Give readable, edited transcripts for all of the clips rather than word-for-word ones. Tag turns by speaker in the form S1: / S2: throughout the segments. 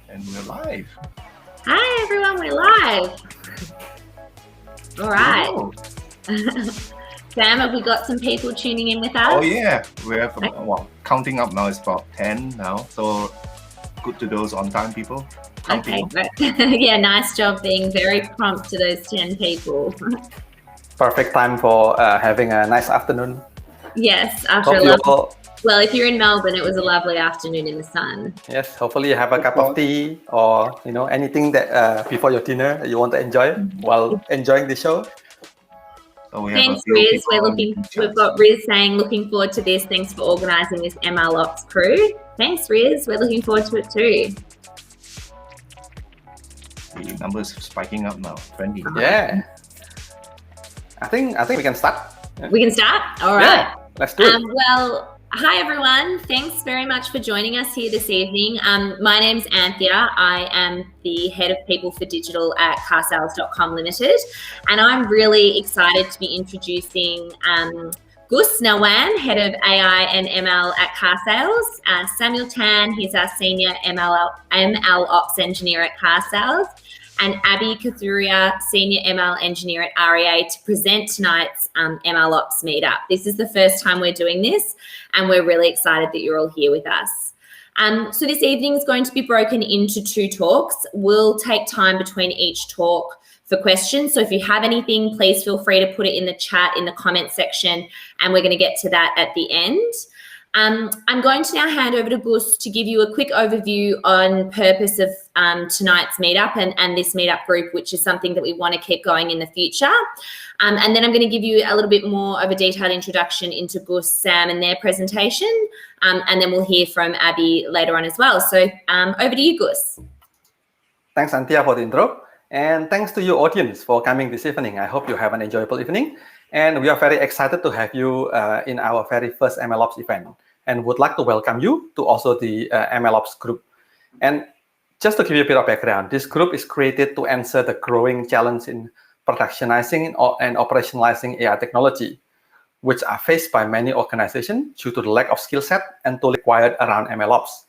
S1: And we're live.
S2: Hi everyone, we're live. All right. Sam, have we got some people tuning in with us?
S1: Oh yeah, we have, counting up now, it's about 10 now. So good to those on-time people.
S2: Okay, yeah, nice job being very prompt to those 10 people.
S3: Perfect time for having a nice afternoon.
S2: Yes, after a lovely... Well, if you're in Melbourne, it was a lovely afternoon in the sun.
S3: Yes, hopefully you have a cup of tea or anything that before your dinner you want to enjoy while enjoying the show.
S1: So we
S2: Thanks, Riz. We've got Riz saying, looking forward to this. Thanks for organising this MLOps crew. Thanks, Riz. We're looking forward to it too.
S1: The numbers spiking up now, 20.
S3: Yeah. I think we can start.
S2: We can start? All right.
S3: Yeah, let's do it.
S2: Well, hi everyone. Thanks very much for joining us here this evening. My name's Anthea. I am the head of people for digital at Carsales.com Limited, and I'm really excited to be introducing Gus Nawan, head of AI and ML at Carsales, Samuel Tan, he's our senior MLOps engineer at Carsales, and Abby Kathuria, senior ML engineer at REA, to present tonight's MLOps meetup. This is the first time we're doing this, and we're really excited that you're all here with us. So this evening is going to be broken into 2 talks. We'll take time between each talk for questions. So if you have anything, please feel free to put it in the chat, in the comment section, and we're going to get to that at the end. I'm going to now hand over to Gus to give you a quick overview on purpose of tonight's meetup and this meetup group, which is something that we want to keep going in the future. And then I'm going to give you a little bit more of a detailed introduction into Gus, Sam and their presentation. And then we'll hear from Abby later on as well. So over to you, Gus.
S3: Thanks, Anthea, for the intro. And thanks to you, audience, for coming this evening. I hope you have an enjoyable evening. And we are very excited to have you in our very first MLOps event, and would like to welcome you to also the MLOps group. And just to give you a bit of background, this group is created to answer the growing challenge in productionizing and operationalizing AI technology, which are faced by many organizations due to the lack of skill set and tool required around MLOps,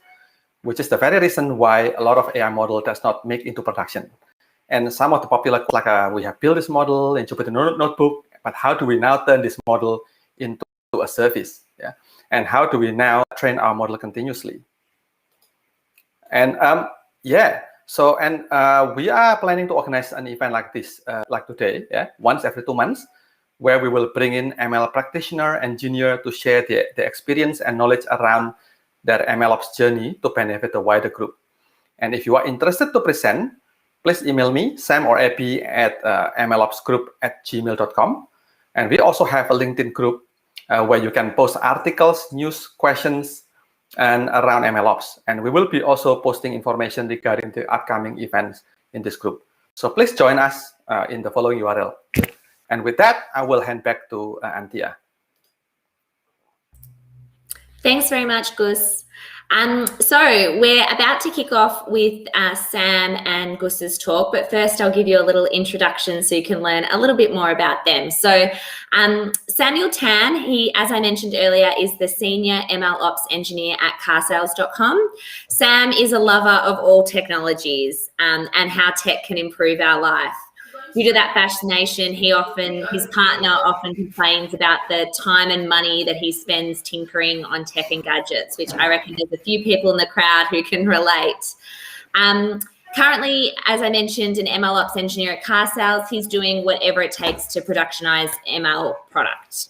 S3: which is the very reason why a lot of AI model does not make into production. And some of the popular, like we have built this model in Jupyter Notebook, but how do we now turn this model into a service? Yeah, and how do we now train our model continuously? And we are planning to organize an event like this, like today, once every 2 months, where we will bring in ML practitioner, engineer to share their experience and knowledge around their MLOps journey to benefit the wider group. And if you are interested to present, please email me, Sam or Abby, at mlopsgroup@gmail.com. And we also have a LinkedIn group where you can post articles, news, questions, and around MLOps. And we will be also posting information regarding the upcoming events in this group. So please join us in the following URL. And with that, I will hand back to Anthea.
S2: Thanks very much, Gus. So we're about to kick off with Sam and Gus's talk, but first I'll give you a little introduction so you can learn a little bit more about them. So Samuel Tan, he, as I mentioned earlier, is the senior MLOps engineer at Carsales.com. Sam is a lover of all technologies and how tech can improve our life. Due to that fascination, his partner often complains about the time and money that he spends tinkering on tech and gadgets, which I reckon there's a few people in the crowd who can relate. Currently, as I mentioned, an MLOps engineer at Carsales, he's doing whatever it takes to productionize ML product.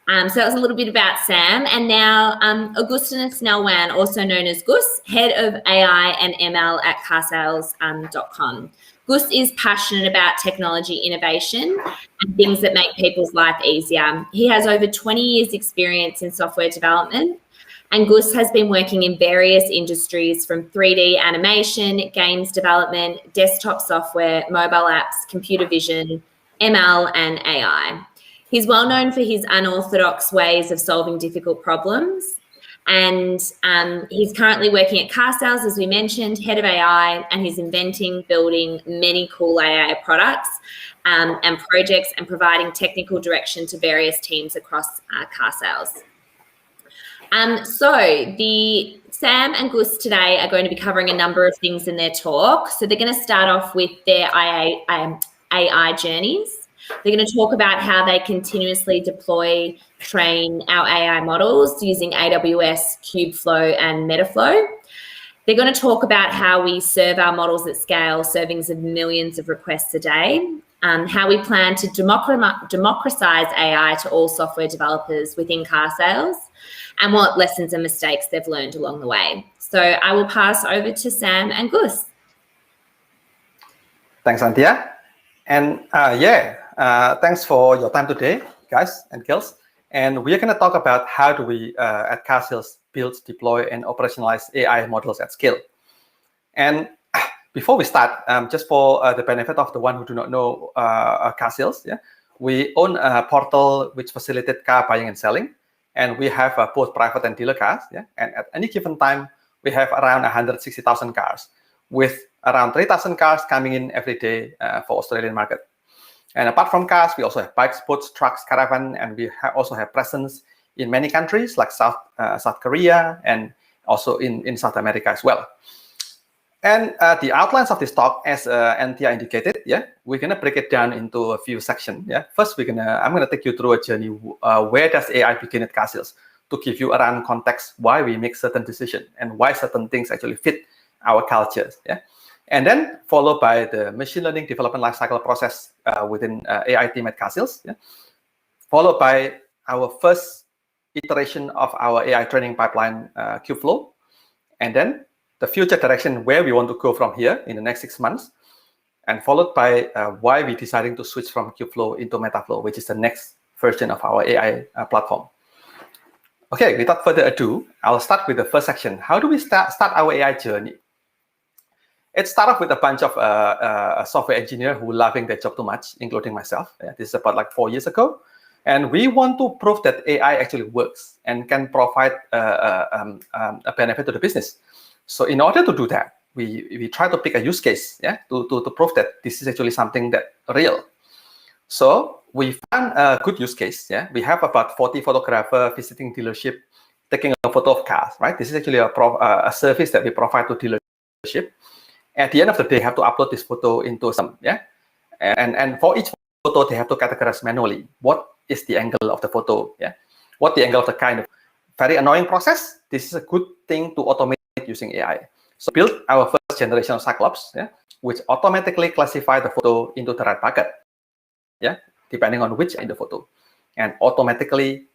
S2: So that was a little bit about Sam. And now Augustinus Nawan, also known as Gus, head of AI and ML at Carsales.com. Gus is passionate about technology innovation and things that make people's life easier. He has over 20 years experience in software development, and Gus has been working in various industries from 3D animation, games development, desktop software, mobile apps, computer vision, ML, and AI. He's well known for his unorthodox ways of solving difficult problems. And he's currently working at Carsales, as we mentioned, head of AI, and he's inventing, building many cool AI products and projects and providing technical direction to various teams across Carsales. So the Sam and Gus today are going to be covering a number of things in their talk. So they're going to start off with their AI journeys. They're going to talk about how they continuously deploy, train our AI models using AWS, Kubeflow, and Metaflow. They're going to talk about how we serve our models at scale, servings of millions of requests a day, how we plan to democratize AI to all software developers within Carsales, and what lessons and mistakes they've learned along the way. So I will pass over to Sam and Gus.
S3: Thanks, Antia. And thanks for your time today, guys and girls. And we're going to talk about how do we, at Carsales, build, deploy, and operationalize AI models at scale. And before we start, just for the benefit of the one who do not know Carsales, we own a portal which facilitates car buying and selling. And we have both private and dealer cars. And at any given time, we have around 160,000 cars, with around 3,000 cars coming in every day for Australian market. And apart from cars, we also have bikes, boats, trucks, caravan, and we also have presence in many countries like South Korea and also in South America as well. And the outlines of this talk, as Antia indicated, we're gonna break it down into a few sections. First, I'm gonna take you through a journey. Where does AI begin at Carsales? To give you around context why we make certain decisions and why certain things actually fit our cultures. And then followed by the machine learning development lifecycle process within AI team at Carsales. Followed by our first iteration of our AI training pipeline, Kubeflow, and then the future direction where we want to go from here in the next 6 months, and followed by why we're deciding to switch from Kubeflow into Metaflow, which is the next version of our AI platform. Okay, without further ado, I'll start with the first section. How do we start our AI journey? It started off with a bunch of software engineers who were loving their job too much, including myself. This is about like 4 years ago. And we want to prove that AI actually works and can provide a benefit to the business. So in order to do that, we try to pick a use case, to prove that this is actually something that real. So we found a good use case. We have about 40 photographers visiting dealership, taking a photo of cars. Right? This is actually a service that we provide to dealership. At the end of the day, they have to upload this photo into some, and for each photo, they have to categorize manually. What is the angle of the photo? What the angle of the kind of very annoying process. This is a good thing to automate using AI. So build our first generation of Cyclops, which automatically classify the photo into the right bucket, depending on which in the photo, and automatically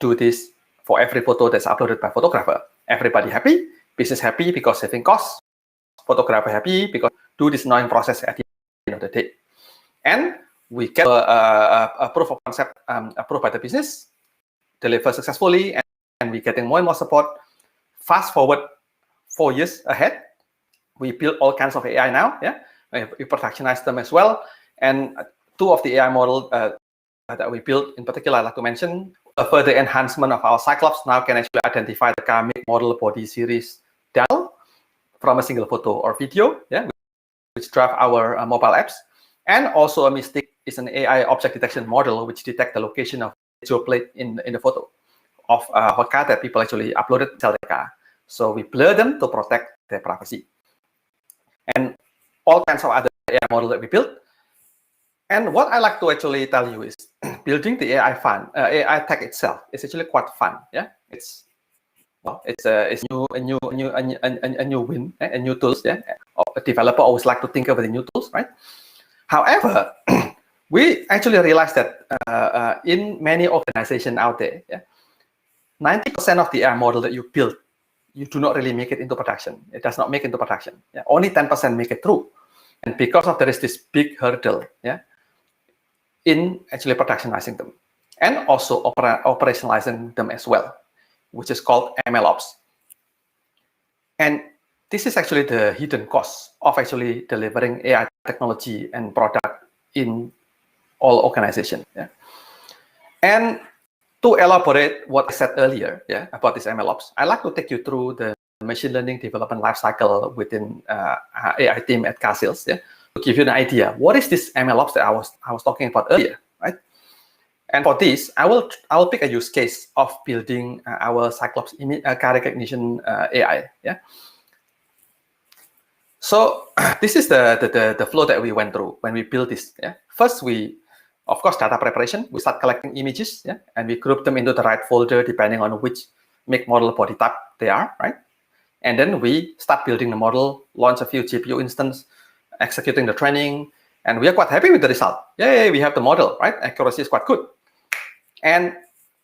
S3: do this for every photo that's uploaded by photographer. Everybody happy, business happy because saving costs, photographer happy because do this annoying process at the end of the day. And we get a proof of concept approved by the business, deliver successfully, and we're getting more and more support. Fast forward 4 years ahead, we build all kinds of AI now. We productionize them as well. And 2 of the AI models that we built in particular, I'd like to mention, a further enhancement of our Cyclops now can actually identify the car, make, model, body, series down from a single photo or video, which drive our mobile apps. And also a mistake is an AI object detection model, which detects the location of the plate in the photo of what car that people actually uploaded to sell the car. So we blur them to protect their privacy. And all kinds of other AI models that we built. And what I like to actually tell you is building the AI tech itself is actually quite fun. It's a new win, a new tools. A developer always like to think of the new tools, right? However, we actually realized that in many organizations out there, 90% of the AI model that you build, you do not really make it into production. It does not make it into production. Only 10% make it through. And because of there is this big hurdle, in actually productionizing them and also operationalizing them as well, which is called MLOps. And this is actually the hidden cost of actually delivering AI technology and product in all organizations. And to elaborate what I said earlier, about this MLOps, I'd like to take you through the machine learning development lifecycle within AI team at Carsales, to give you an idea. What is this MLOps that I was talking about earlier, right? And for this, I will pick a use case of building our Cyclops car recognition AI. Yeah. So this is the flow that we went through when we built this. Yeah. First, of course, data preparation. We start collecting images, yeah, and we group them into the right folder depending on which make, model, body type they are, right? And then we start building the model, launch a few GPU instance, executing the training, and we are quite happy with the result. Yay, we have the model, right? Accuracy is quite good. And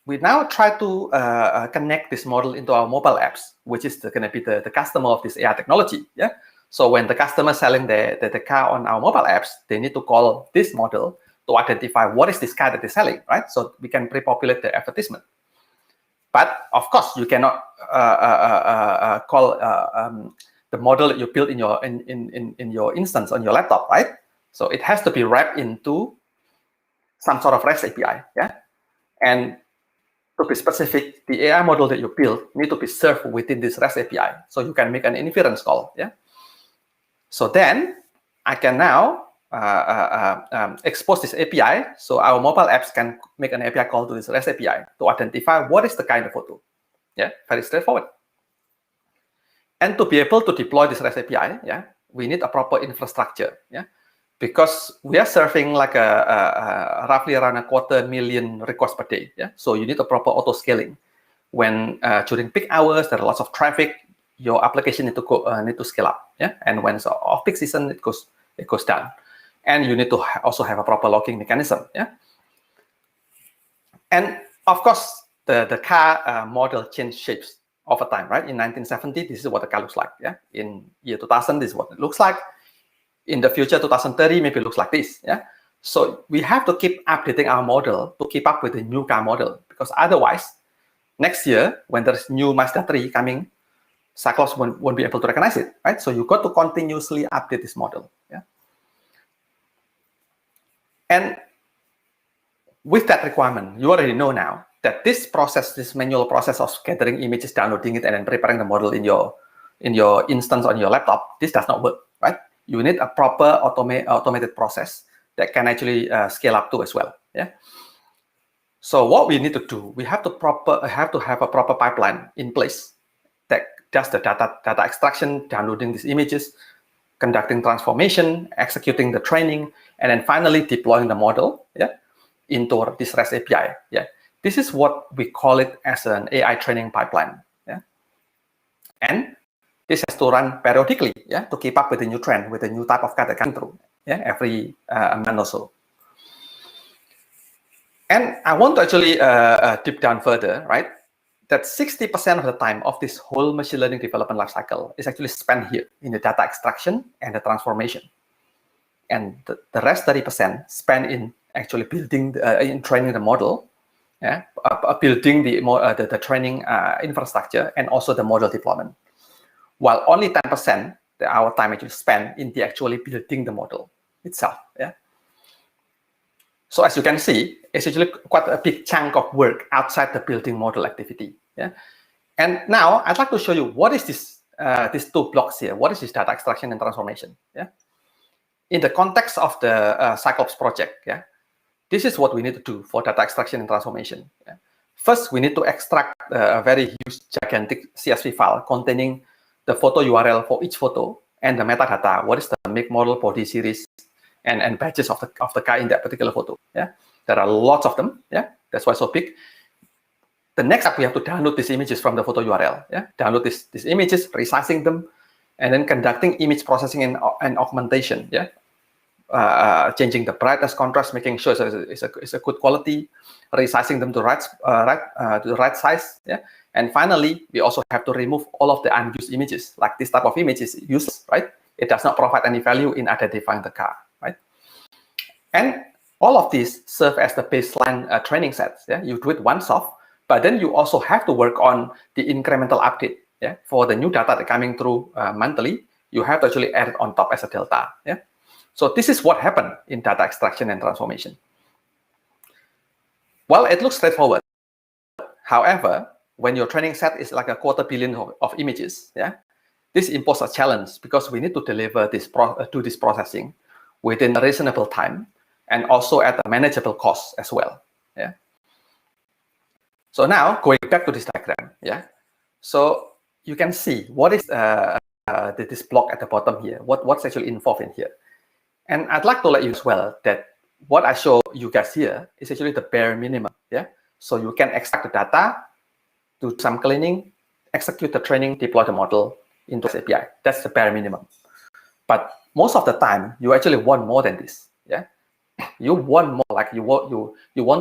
S3: we now try to connect this model into our mobile apps, which is going to be the customer of this AI technology. Yeah. So when the customer selling the car on our mobile apps, they need to call this model to identify what is this car that they're selling, right? So we can pre-populate the advertisement. But of course, you cannot call the model that you built in your instance on your laptop, right? So it has to be wrapped into some sort of REST API, yeah. And to be specific, the AI model that you build need to be served within this REST API, so you can make an inference call, yeah. So then I can now expose this API, so our mobile apps can make an API call to this REST API to identify what is the kind of photo. Yeah, very straightforward. And to be able to deploy this REST API, yeah, we need a proper infrastructure, yeah, because we are serving like roughly around 250,000 requests per day. Yeah, so you need a proper auto scaling. When during peak hours there are lots of traffic, your application need to scale up. Yeah, and when it's off peak season, it goes down. And you need to also have a proper logging mechanism. Yeah, and of course the car model changed shapes over time. Right, in 1970, this is what the car looks like. Yeah, in year 2000, this is what it looks like. In the future, 2030, maybe it looks like this. Yeah. So we have to keep updating our model to keep up with the new car model, because otherwise, next year, when there's new Mazda 3 coming, Cyclops won't be able to recognize it, right? So you got to continuously update this model. Yeah. And with that requirement, you already know now that this process, this manual process of gathering images, downloading it, and then preparing the model in your instance on your laptop, this does not work, right? You need a proper automated process that can actually scale up to as well. Yeah. So what we need to do, we have to have a proper pipeline in place that does the data extraction, downloading these images, conducting transformation, executing the training, and then finally deploying the model, yeah, into this REST API. Yeah. This is what we call it as an AI training pipeline. Yeah. And this has to run periodically, yeah, to keep up with the new trend, with the new type of car that comes through, yeah, every month or so. And I want to actually deep down further, right? That 60% of the time of this whole machine learning development lifecycle is actually spent here in the data extraction and the transformation, and the rest 30% spent in actually building, in training the model, yeah, building the training infrastructure, and also the model deployment. While only 10% our time actually spent in the actually building the model itself. Yeah. So as you can see, it's actually quite a big chunk of work outside the building model activity. Yeah. And now I'd like to show you what is this these two blocks here. What is this data extraction and transformation? Yeah. In the context of the Cyclops project, yeah, this is what we need to do for data extraction and transformation. Yeah. First, we need to extract a very huge, gigantic CSV file containing the photo URL for each photo and the metadata. What is the make, model, body, series, and badges of the car in that particular photo? Yeah, there are lots of them. Yeah, that's why it's so big. The next step, we have to download these images from the photo URL. Yeah, download these images, resizing them, and then conducting image processing and augmentation. Yeah, changing the brightness, contrast, making sure it's a good quality, resizing them to the right size. Yeah. And finally, we also have to remove all of the unused images. Like this type of image is useless, right? It does not provide any value in identifying the car, right? And all of these serve as the baseline training sets. Yeah, you do it once off, but then you also have to work on the incremental update. Yeah, for the new data that coming through monthly, you have to actually add it on top as a delta. Yeah, so this is what happened in data extraction and transformation. Well, it looks straightforward. However, when your training set is like 250 million of images, yeah, this imposes a challenge because we need to deliver this processing within a reasonable time and also at a manageable cost as well. Yeah. So now going back to this diagram. Yeah. So you can see what is this block at the bottom here. What's actually involved in here. And I'd like to let you as well that what I show you guys here is actually the bare minimum. Yeah. So you can extract the data, do some cleaning, execute the training, deploy the model into this API. That's the bare minimum. But most of the time, you actually want more than this. Yeah. You want more, like you want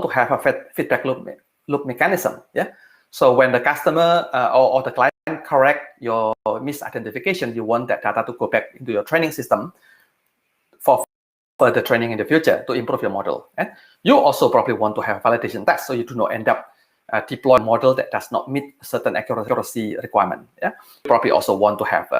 S3: to have a feedback loop mechanism. Yeah. So when the customer or the client correct your misidentification, you want that data to go back into your training system for further training in the future to improve your model. And you also probably want to have validation tests, so you do not end up deploy a model that does not meet certain accuracy requirement. Yeah. You probably also want to have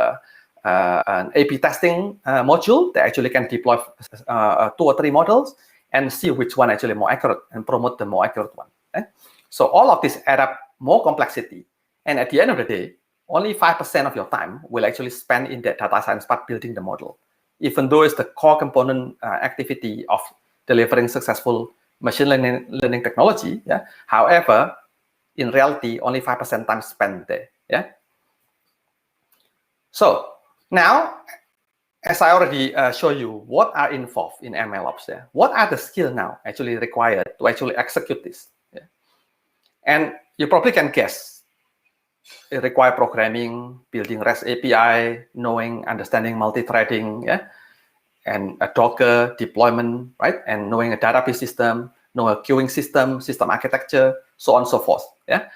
S3: an A/B testing module that actually can deploy 2 or 3 models and see which one actually more accurate and promote the more accurate one. Okay? So all of this add up more complexity. And at the end of the day, only 5% of your time will actually spend in that data science part building the model, even though it's the core component activity of delivering successful machine learning technology. Yeah. However, in reality, only 5% time spent there. Yeah. So now, as I already showed you, what are involved in MLOps? Yeah? What are the skills now actually required to actually execute this? Yeah? And you probably can guess. It requires programming, building REST API, understanding multi-threading, yeah, and a Docker deployment, right? And knowing a database system, know a queuing system architecture, so on and so forth. Yeah.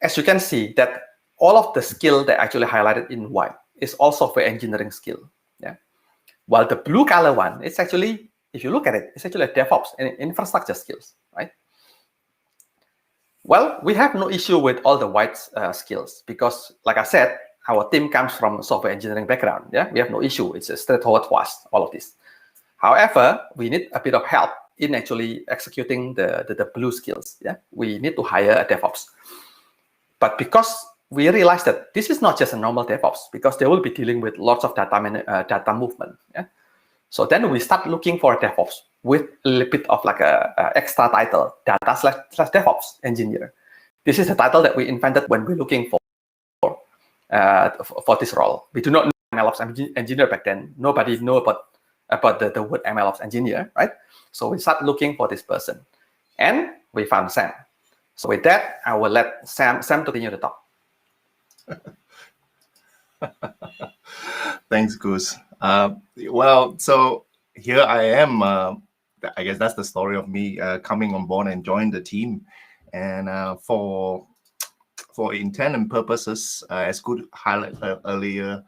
S3: As you can see, that all of the skill that actually highlighted in white is all software engineering skill. Yeah. While the blue color one, it's actually, if you look at it, it's actually a DevOps and infrastructure skills, right? Well, we have no issue with all the white skills because, like I said, our team comes from software engineering background. Yeah, we have no issue. It's a straightforward for us, all of this. However, we need a bit of help in actually executing the blue skills. Yeah, we need to hire a DevOps. But because we realized that this is not just a normal DevOps, because they will be dealing with lots of data movement. Yeah, so then we start looking for a DevOps with a little bit of like a extra title, data/DevOps engineer. This is the title that we invented when we're looking for this role. We do not know MLOps engineer back then. Nobody know about the word MLOps engineer, right? So we start looking for this person, and we found Sam. So with that, I will let Sam continue the talk.
S1: Thanks, Goose. Well, so here I am. I guess that's the story of me coming on board and join the team. And for intent and purposes, as Good highlighted earlier,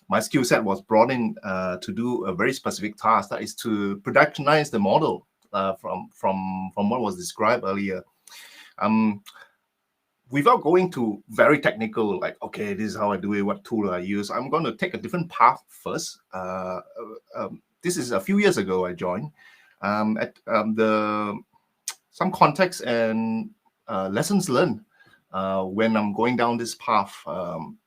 S1: my skill set was brought in to do a very specific task, that is to productionize the model from what was described earlier. Without going to very technical, like, okay, this is how I do it, what tool I use, I'm going to take a different path first. This is a few years ago I joined. Some context and lessons learned when I'm going down this path.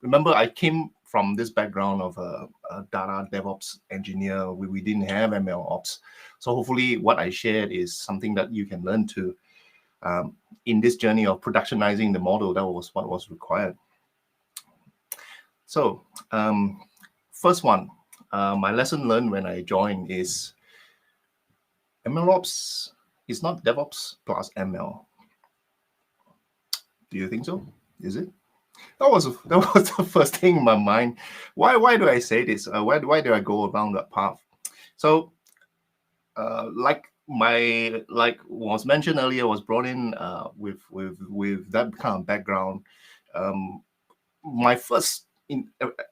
S1: Remember, I came from this background of a data DevOps engineer. We didn't have MLOps. So hopefully what I shared is something that you can learn to in this journey of productionizing the model. That was what was required. So first one, my lesson learned when I joined is MLOps is not DevOps plus ML. Do you think so? Is it? That was the first thing in my mind. Why do I say this? Why do I go around that path? So like was mentioned earlier, was brought in with that kind of background. My first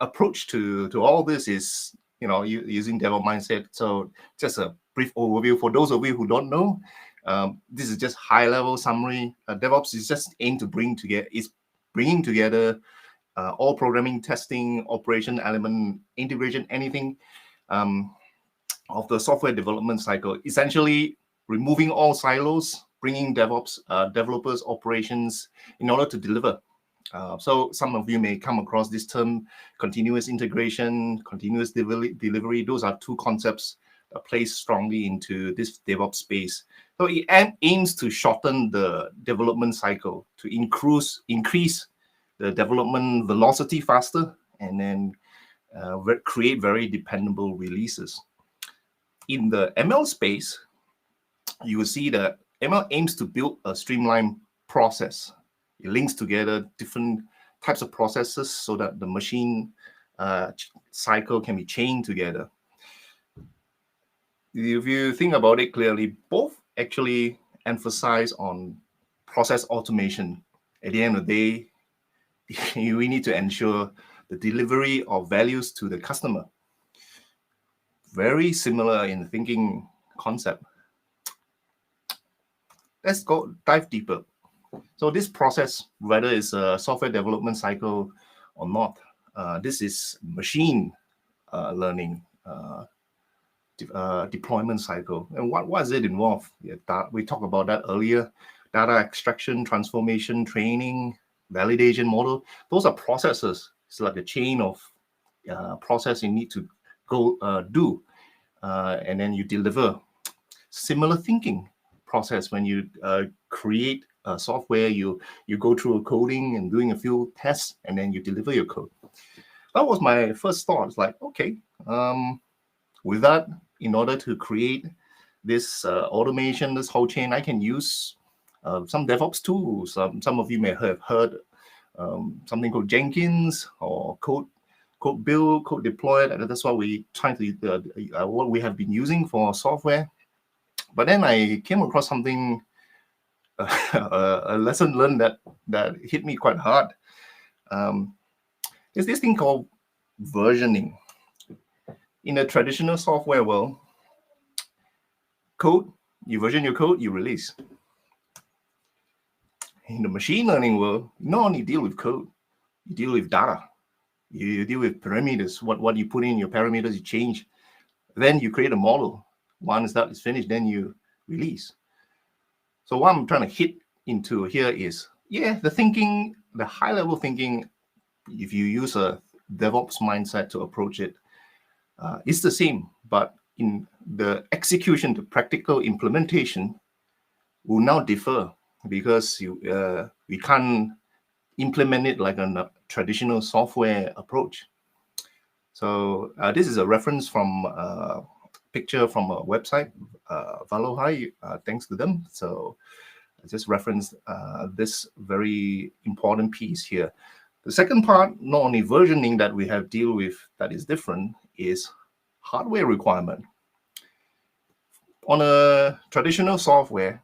S1: approach to all this is, using DevOps mindset. So just a brief overview for those of you who don't know. This is just high level summary. DevOps is just aimed to bringing together all programming, testing, operation, element, integration, anything of the software development cycle, essentially removing all silos, bringing DevOps, developers, operations in order to deliver. So some of you may come across this term, continuous integration, continuous delivery. Those are two concepts that play strongly into this DevOps space. So it aims to shorten the development cycle, to increase the development velocity faster, and then create very dependable releases. In the ML space, you will see that ML aims to build a streamlined process. It links together different types of processes so that the machine cycle can be chained together. If you think about it clearly, both actually emphasize on process automation. At the end of the day, we need to ensure the delivery of values to the customer. Very similar in thinking concept. Let's go dive deeper. So this process, whether it's a software development cycle or not, this is machine learning deployment cycle. And what does it involve? We talked about that earlier. Data extraction, transformation, training, validation model. Those are processes. It's like a chain of process you need to go do. And then you deliver. Similar thinking process when you create software, you go through coding and doing a few tests, and then you deliver your code. That was my first thought. It's like, okay, with that, in order to create this automation, this whole chain, I can use some DevOps tools. Some of you may have heard something called Jenkins or code build, code deploy. That's what we trying to what we have been using for software. But then I came across something, a lesson learned that hit me quite hard. There's this thing called versioning. In a traditional software world, you version your code, you release. In the machine learning world, you not only deal with code, you deal with data. You deal with parameters. What you put in your parameters, you change. Then you create a model. Once that is finished, then you release. So what I'm trying to hit into here is, the thinking, the high-level thinking, if you use a DevOps mindset to approach it, it's the same, but in the execution, the practical implementation will now differ because we can't implement it like a traditional software approach. So this is a reference from a picture from a website, Valohai, thanks to them. So I just referenced this very important piece here. The second part, not only versioning that we have deal with that is different, is hardware requirement. On a traditional software,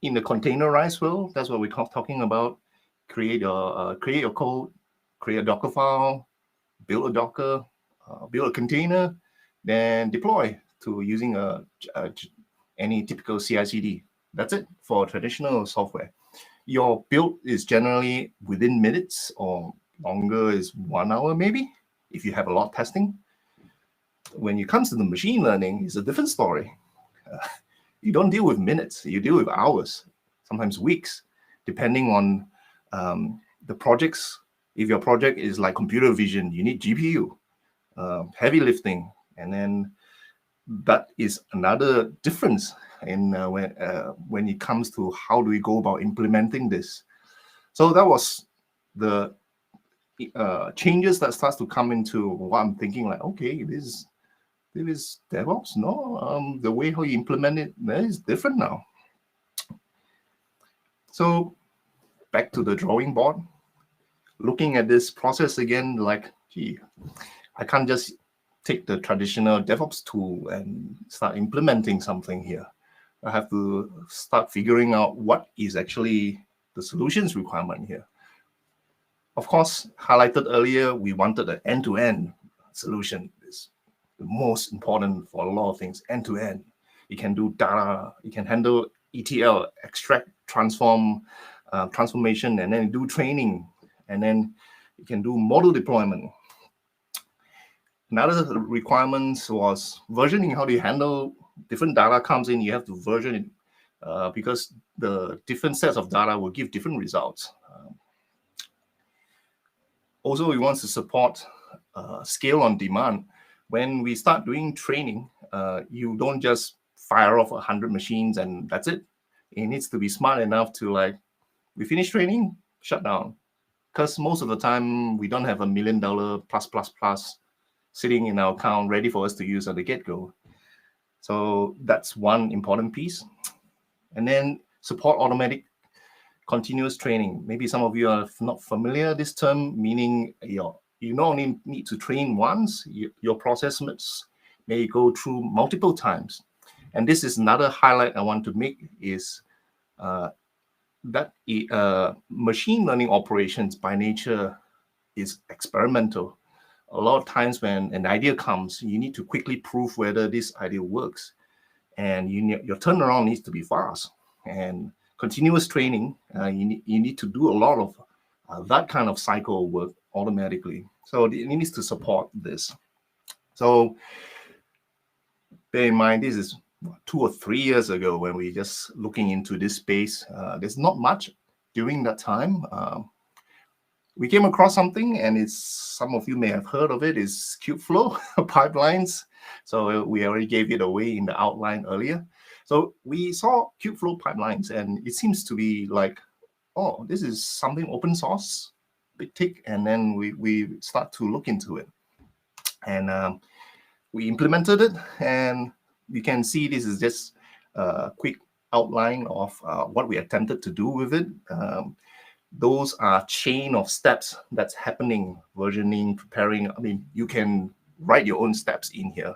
S1: in the containerized world, that's what we're talking about. Create your code, create a Docker file, build a Docker, build a container, then deploy to using any typical CI/CD. That's it for traditional software. Your build is generally within minutes, or longer is 1 hour maybe, if you have a lot of testing. When it comes to the machine learning, it's a different story. You don't deal with minutes, you deal with hours, sometimes weeks, depending on the projects. If your project is like computer vision, you need GPU, heavy lifting, and then that is another difference in when it comes to how do we go about implementing this. So that was the changes that starts to come into what I'm thinking, like, okay, this is DevOps. No, the way how you implement it is different now. So back to the drawing board, looking at this process again, like, gee, I can't just take the traditional DevOps tool and start implementing something here. I have to start figuring out what is actually the solutions requirement here. Of course, highlighted earlier, we wanted an end-to-end solution. It's the most important for a lot of things, end-to-end. You can do data, you can handle ETL, extract, transform, transformation, and then do training, and then you can do model deployment. Another requirements was versioning. How do you handle different data comes in? You have to version it because the different sets of data will give different results. Also, we want to support scale on demand. When we start doing training, you don't just fire off 100 machines and that's it. It needs to be smart enough to like, we finish training, shut down. Because most of the time we don't have $1 million plus sitting in our account ready for us to use at the get-go. So that's one important piece. And then support automatic continuous training. Maybe some of you are not familiar with this term, meaning you not only need to train once, your processes may go through multiple times. And this is another highlight I want to make is that machine learning operations by nature is experimental. A lot of times when an idea comes, you need to quickly prove whether this idea works. And your turnaround needs to be fast. And continuous training, you need to do a lot of that kind of cycle work automatically. So it needs to support this. So bear in mind, this is 2 or 3 years ago when we just looking into this space. There's not much during that time. We came across something, and some of you may have heard of it, is Kubeflow pipelines. So we already gave it away in the outline earlier. So we saw Kubeflow pipelines, and it seems to be like, oh, this is something open source, big tick, and then we start to look into it. And we implemented it, and you can see this is just a quick outline of what we attempted to do with it. Those are chain of steps that's happening, versioning, preparing. I mean, you can write your own steps in here.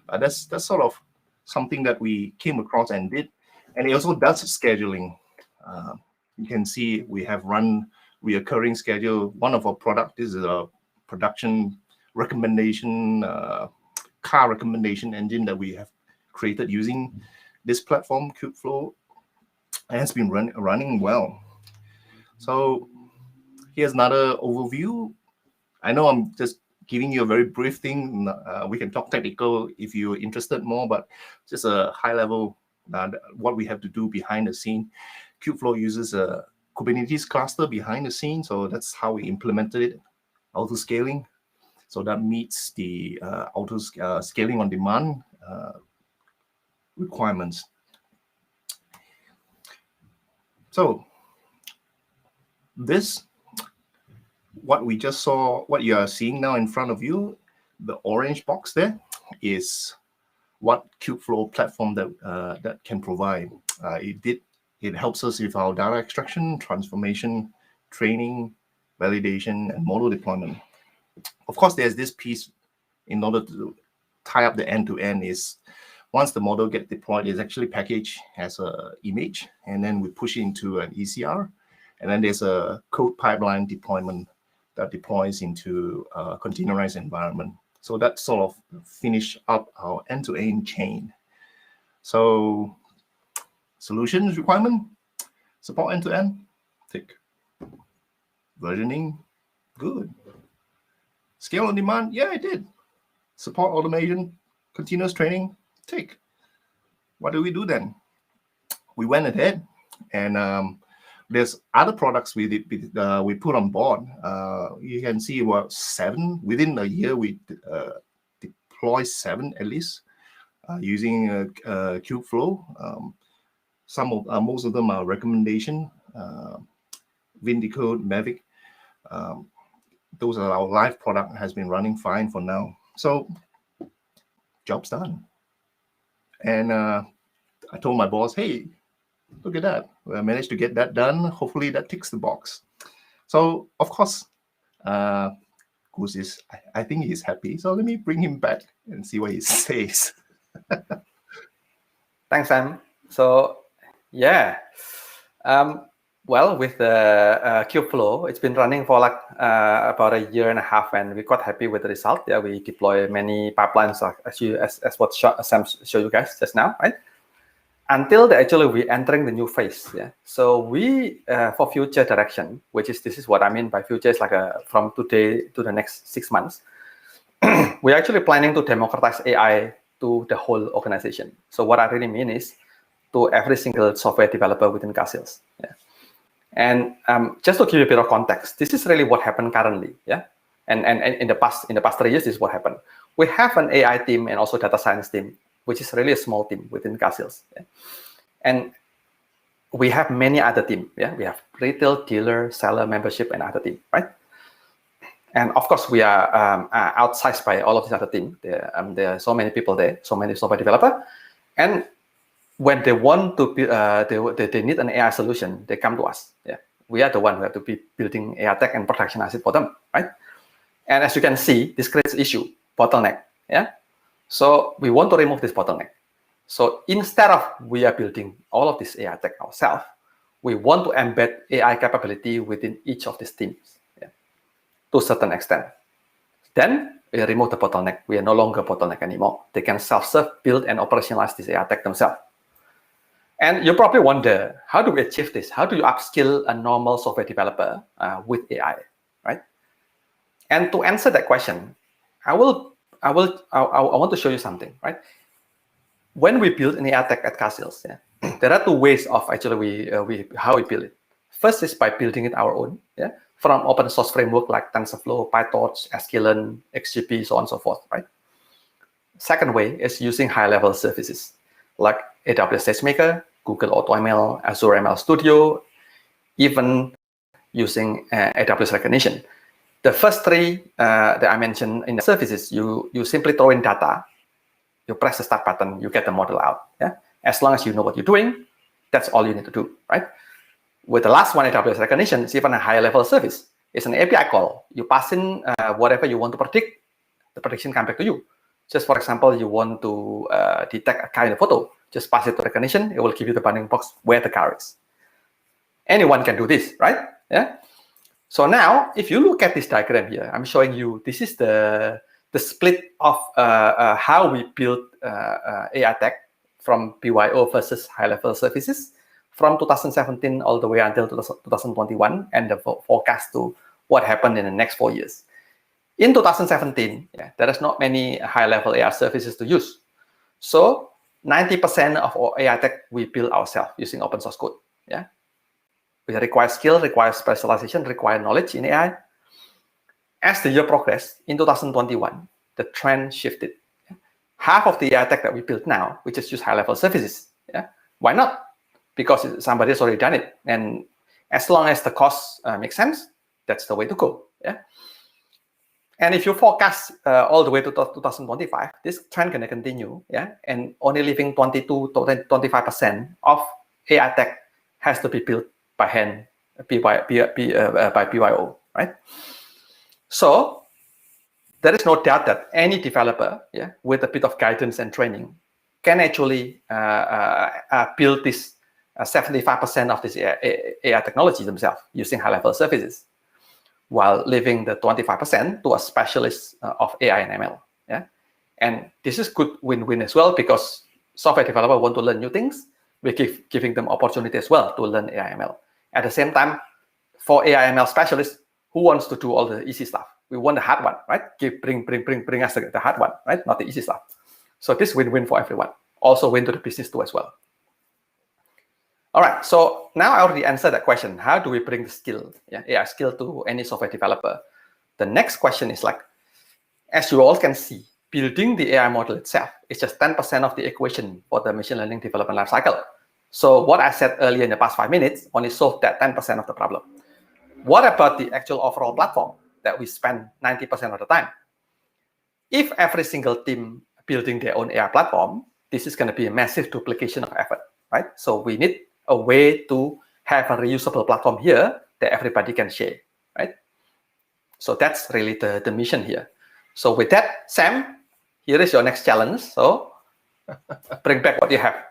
S1: That's sort of something that we came across and did. And it also does scheduling. You can see we have run reoccurring schedule. One of our products is a production recommendation, car recommendation engine that we have created using this platform, Kubeflow, and has been running well. So here's another overview. I know I'm just giving you a very brief thing. We can talk technical if you're interested more, but just a high level, what we have to do behind the scene. Kubeflow uses a Kubernetes cluster behind the scene, so that's how we implemented it, auto scaling. So that meets the auto scaling on demand requirements. So this, what we just saw, what you are seeing now in front of you, the orange box there is what Kubeflow platform that can provide. It helps us with our data extraction, transformation, training, validation, and model deployment. Of course, there's this piece in order to tie up the end-to-end is once the model gets deployed, it's actually packaged as an image, and then we push it into an ECR. And then there's a code pipeline deployment that deploys into a containerized environment. So that sort of finish up our end-to-end chain. So solutions requirement, support end-to-end, tick. Versioning, good. Scale on demand, yeah, it did. Support automation, continuous training, tick. What do we do then? We went ahead and there's other products we put on board. You can see about 7 within a year. We deploy 7 at least using Kubeflow. Most of them are recommendation. Vindicode, Mavic. Those are our live product, has been running fine for now. So job's done. And I told my boss, hey, look at that. I managed to get that done. Hopefully that ticks the box. So, of course, Goose is, I think he's happy. So let me bring him back and see what he says.
S3: Thanks, Sam. So, yeah. Well, with the Kubeflow, it's been running for like about a year and a half, and we're quite happy with the result. Yeah, we deploy many pipelines as what Sam showed you guys just now, right? Until we're entering the new phase. Yeah. So we for future direction, this is what I mean by future is like from today to the next 6 months. We're actually planning to democratize AI to the whole organization. So what I really mean is to every single software developer within Carsales. Yeah. And just to give you a bit of context, this is really what happened currently. Yeah. And in the past 3 years, this is what happened. We have an AI team and also data science team which is really a small team within Carsales. Yeah? And we have many other teams. Yeah, we have retail, dealer, seller, membership, and other team, right? And of course, we are outsized by all of these other teams. There are so many people there, so many software developers, and when they want to, they need an AI solution, they come to us. Yeah, we are the one who have to be building AI tech and production asset for them, right? And as you can see, this creates issue, bottleneck. Yeah, so we want to remove this bottleneck. So instead of we are building all of this AI tech ourselves, we want to embed AI capability within each of these teams, yeah, to a certain extent. Then we remove the bottleneck. We are no longer bottleneck anymore. They can self-serve, build, and operationalize this AI tech themselves. And you probably wonder, how do we achieve this? How do you upskill a normal software developer with AI, right? And to answer that question, I want to show you something, right? When we build an AI tech at Carsales, yeah, there are two ways of actually how we build it. First is by building it our own, yeah, from open source framework like TensorFlow, PyTorch, sklearn, XGP, so on and so forth, right? Second way is using high-level services like AWS SageMaker, Google AutoML, Azure ML Studio, even using AWS Recognition. The first three that I mentioned in the services, you simply throw in data, you press the start button, you get the model out. Yeah, as long as you know what you're doing, that's all you need to do, right? With the last one, AWS Recognition, it's even a higher level service. It's an API call. You pass in whatever you want to predict, the prediction comes back to you. Just for example, you want to detect a car in a photo, just pass it to Recognition, it will give you the bounding box where the car is. Anyone can do this, right? Yeah. So now, if you look at this diagram here, I'm showing you, this is the split of how we build AI tech from BYO versus high-level services from 2017 all the way until 2021, and the forecast to what happened in the next 4 years. In 2017, yeah, there is not many high-level AI services to use. So 90% of our AI tech we build ourselves using open source code. Yeah, we require skill, require specialization, require knowledge in AI. As the year progressed, in 2021, the trend shifted. Half of the AI tech that we build now, we just use high-level services. Yeah, why not? Because somebody has already done it, and as long as the cost makes sense, that's the way to go. Yeah. And if you forecast all the way to 2025, this trend can continue. Yeah, and only leaving 22 to 25% of AI tech has to be built by hand, by BYO, right? So there is no doubt that any developer, yeah, with a bit of guidance and training, can actually build this 75% of this AI technology themselves using high-level services, while leaving the 25% to a specialist of AI and ML. Yeah, and this is good win-win as well, because software developers want to learn new things. We're giving them opportunity as well to learn AI ML. At the same time, for AI ML specialists, who wants to do all the easy stuff? We want the hard one, right? Bring us the hard one, right? Not the easy stuff. So this win-win for everyone. Also win to the business too as well. All right, so now I already answered that question. How do we bring the skill, yeah, AI skill to any software developer? The next question is like, as you all can see, building the AI model itself is just 10% of the equation for the machine learning development lifecycle. So what I said earlier in the past 5 minutes only solved that 10% of the problem. What about the actual overall platform that we spend 90% of the time? If every single team building their own AI platform, this is going to be a massive duplication of effort, right? So we need a way to have a reusable platform here that everybody can share, right? So that's really the mission here. So with that, Sam, here is your next challenge. So bring back what you have.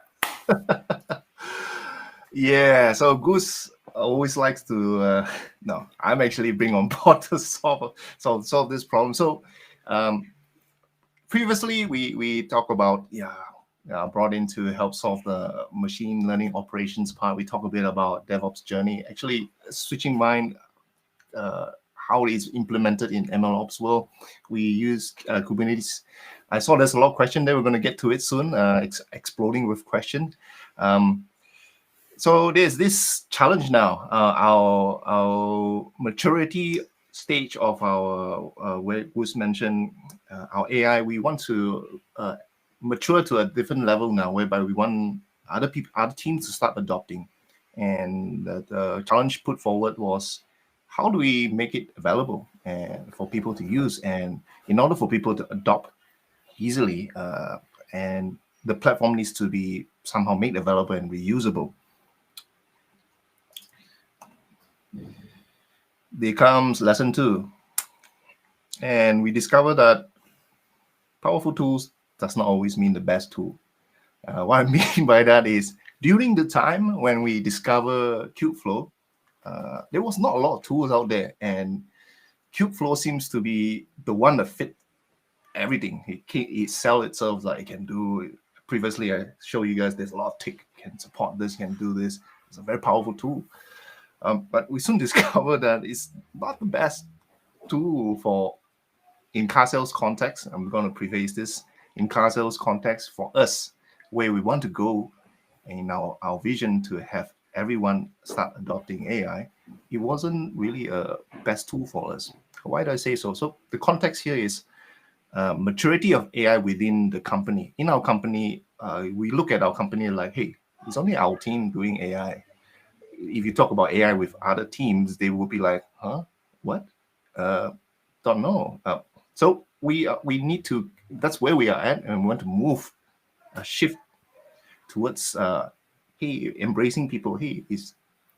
S1: Yeah, so Goose always likes to no, I'm actually bring on board to solve this problem. So previously we talked about brought in to help solve the machine learning operations part. We talk a bit about DevOps journey. Actually, switching mind, how it's implemented in MLOps world. We use Kubernetes. I saw there's a lot of questions there. We're going to get to it soon. Exploding with questions. So there's this challenge now. Our maturity stage of our where Gus mentioned our AI. We want to mature to a different level now, whereby we want other teams to start adopting. And the challenge put forward was, how do we make it available and for people to use? And in order for people to adopt easily, and the platform needs to be somehow made available and reusable. There comes lesson 2. And we discover that powerful tools does not always mean the best tool. What I mean by that is, during the time when we discover Kubeflow, there was not a lot of tools out there, and Kubeflow seems to be the one that fit everything. It sell itself like it can do. Previously, I show you guys there's a lot of tick, can support this, can do this. It's a very powerful tool. But we soon discovered that it's not the best tool for, in Carsales context. I'm going to preface this, in Carsales context, for us, where we want to go in our vision to have everyone start adopting AI, it wasn't really a best tool for us. Why do I say so? So the context here is maturity of AI within the company. In our company, we look at our company like, hey, it's only our team doing AI. If you talk about AI with other teams, they will be like, huh, what? Don't know. So we need to, that's where we are at, and we want to move, shift towards, hey, embracing people. Hey,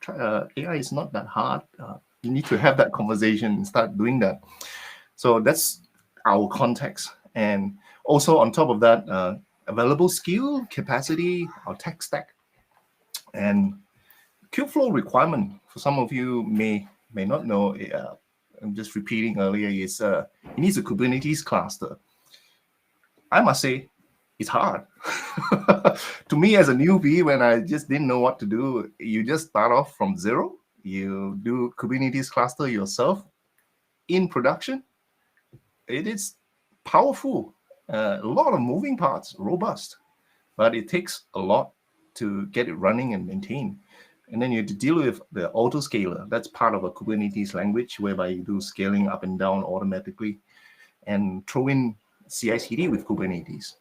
S1: AI is not that hard. You need to have that conversation and start doing that. So that's our context. And also on top of that, available skill, capacity, our tech stack. And Kubeflow requirement, for some of you may not know, I'm just repeating earlier, is it needs a Kubernetes cluster. I must say, it's hard. To me as a newbie, when I just didn't know what to do, you just start off from zero. You do Kubernetes cluster yourself in production. It is powerful, a lot of moving parts, robust, but it takes a lot to get it running and maintain. And then you have to deal with the autoscaler. That's part of a Kubernetes language, whereby you do scaling up and down automatically, and throw in CI/CD with Kubernetes.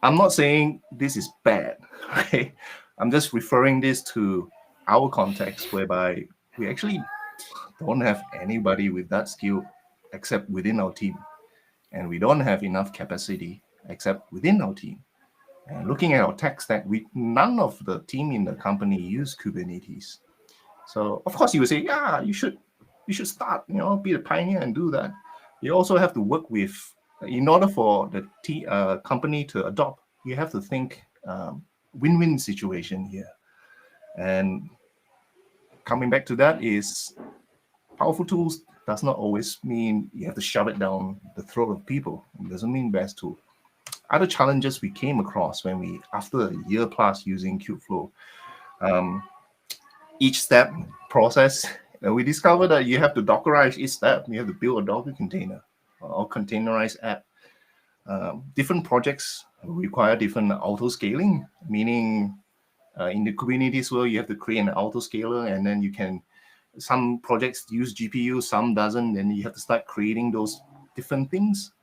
S1: I'm not saying this is bad, right? I'm just referring this to our context, whereby we actually don't have anybody with that skill except within our team. And we don't have enough capacity except within our team. And looking at our tech stack, none of the team in the company use Kubernetes. So of course you would say, yeah, you should start, be the pioneer and do that. You also have to work with, in order for the company to adopt, you have to think win-win situation here. And coming back to that is, powerful tools does not always mean you have to shove it down the throat of people. It doesn't mean best tool. Other challenges we came across when we, after a year plus using Kubeflow, each step process, we discovered that you have to Dockerize each step. You have to build a Docker container or containerized app. Different projects require different auto-scaling, meaning in the Kubernetes world, you have to create an auto-scaler, and then you can, some projects use GPU, some doesn't, then you have to start creating those different things.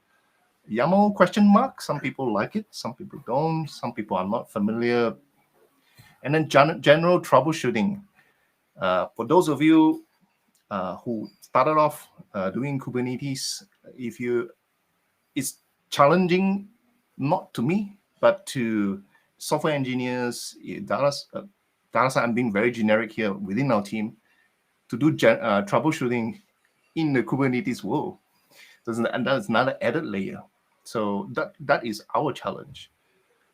S1: YAML question mark, some people like it, some people don't, some people are not familiar. And then general troubleshooting. For those of you who started off doing Kubernetes, it's challenging, not to me, but to software engineers, I'm being very generic here within our team, to do troubleshooting in the Kubernetes world. And that's another added layer. So that is our challenge.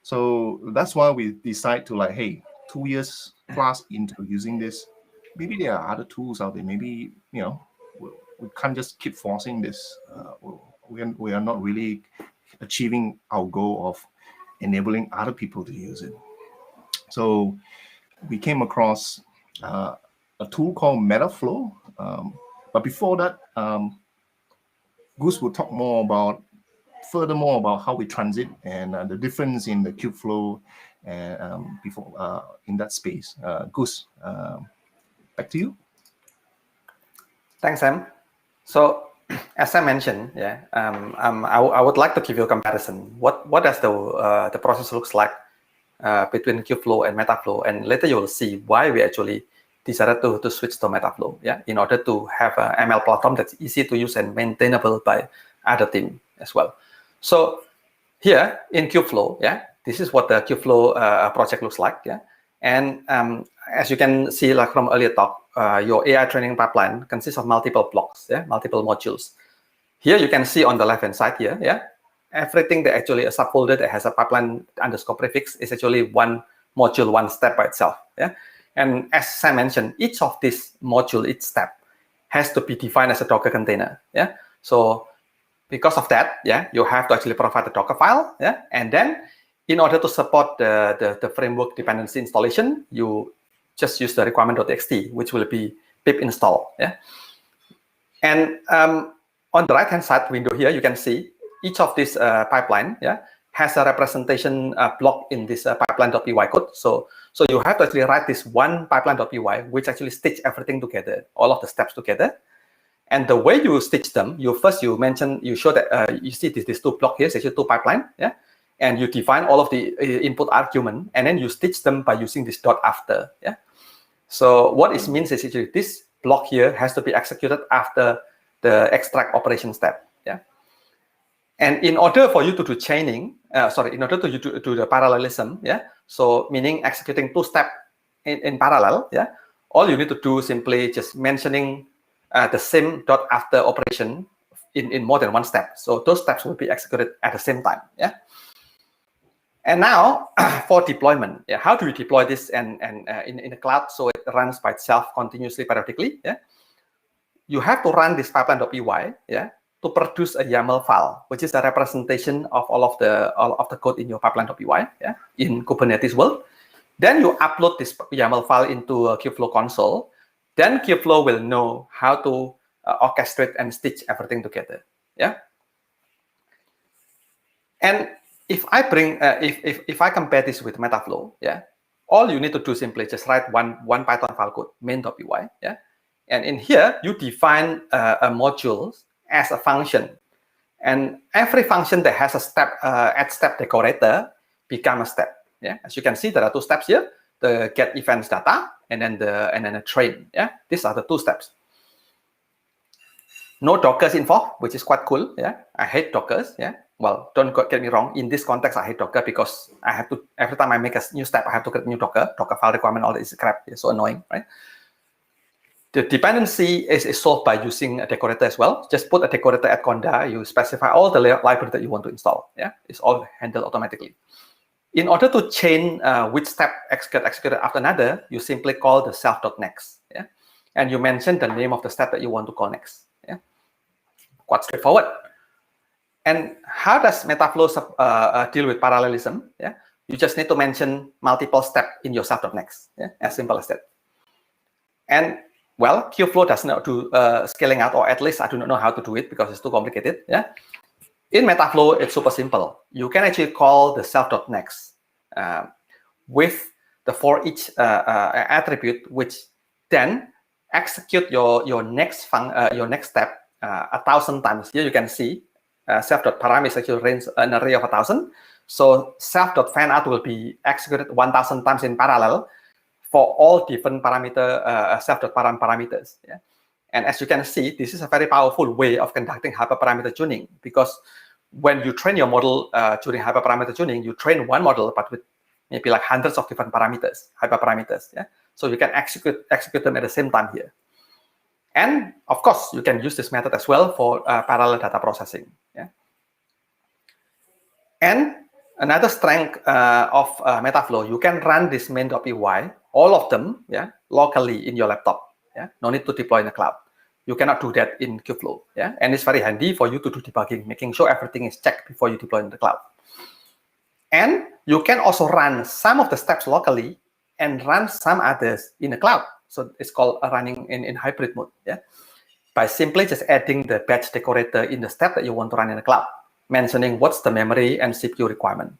S1: So that's why we decide to, like, hey, 2 years plus into using this, maybe there are other tools out there. Maybe, we can't just keep forcing this. We are not really achieving our goal of enabling other people to use it. So we came across a tool called Metaflow. But before that, Goose will talk furthermore about how we transit and the difference in the Kubeflow and before in that space. Goose, back to you.
S3: Thanks, Sam. So as I mentioned, I would like to give you a comparison. What does the process looks like between Kubeflow and Metaflow, and later you will see why we actually decided to switch to Metaflow, in order to have an ML platform that's easy to use and maintainable by other team as well. So here in Kubeflow, this is what the Kubeflow project looks like, and as you can see, like from earlier talk, your AI training pipeline consists of multiple blocks, multiple modules. Here you can see on the left hand side here, everything that actually a subfolder that has a pipeline underscore prefix is actually one module, one step by itself. And as I mentioned, each of these module, each step has to be defined as a Docker container. So because of that, you have to actually provide the Docker file. And then in order to support the framework dependency installation, you just use the requirement.txt, which will be pip install. And on the right hand side window here, you can see each of this pipeline has a representation block in this pipeline.py code. So you have to actually write this one pipeline.py, which actually stitch everything together, all of the steps together. And the way you stitch them, you show that you see this two block here, actually two pipeline, and you define all of the input argument, and then you stitch them by using this dot after. So what it means is actually this block here has to be executed after the extract operation step. And in order for you to do chaining, in order to do the parallelism, so meaning executing two steps in parallel, all you need to do simply just mentioning the same dot after operation in more than one step. So those steps will be executed at the same time. And now for deployment, how do you deploy this and in the cloud so it runs by itself continuously periodically? You have to run this pipeline.py to produce a YAML file, which is a representation of all of the code in your pipeline.py in Kubernetes world. Then you upload this YAML file into a Kubeflow console. Then Kubeflow will know how to orchestrate and stitch everything together. And if I bring if I compare this with Metaflow, all you need to do simply just write one Python file code, main.py, and in here you define a module as a function, and every function that has a step add step decorator become a step. As you can see, there are two steps here: the get events data and then the train. These are the two steps. No Dockers involved, which is quite cool. I hate Dockers. Well, don't get me wrong. In this context, I hate Docker because I have to, every time I make a new step, I have to create new Docker file requirement. All this crap. It's so annoying, right? The dependency is solved by using a decorator as well. Just put a decorator at Conda. You specify all the library that you want to install. It's all handled automatically. In order to chain which step executed after another, you simply call the self.next. And you mention the name of the step that you want to call next. Quite straightforward. And how does Metaflow deal with parallelism? You just need to mention multiple steps in your self.next. As simple as that. And well, Kubeflow does not do scaling out, or at least I do not know how to do it because it's too complicated. In Metaflow, it's super simple. You can actually call the self.next with the for each attribute, which then execute your next step 1,000 times. Here you can see self.param actually range an array of 1,000. So self.fanout will be executed 1,000 times in parallel for all different parameter self.param parameters. And as you can see, this is a very powerful way of conducting hyperparameter tuning, because when you train your model during hyperparameter tuning, you train one model but with maybe like hundreds of different parameters, hyperparameters. So you can execute them at the same time here. And of course, you can use this method as well for parallel data processing. And another strength of Metaflow, you can run this main.py, all of them, locally in your laptop. No need to deploy in the cloud. You cannot do that in Kubeflow. And it's very handy for you to do debugging, making sure everything is checked before you deploy in the cloud. And you can also run some of the steps locally and run some others in the cloud. So it's called running in hybrid mode. By simply just adding the batch decorator in the step that you want to run in the cloud, mentioning what's the memory and CPU requirement.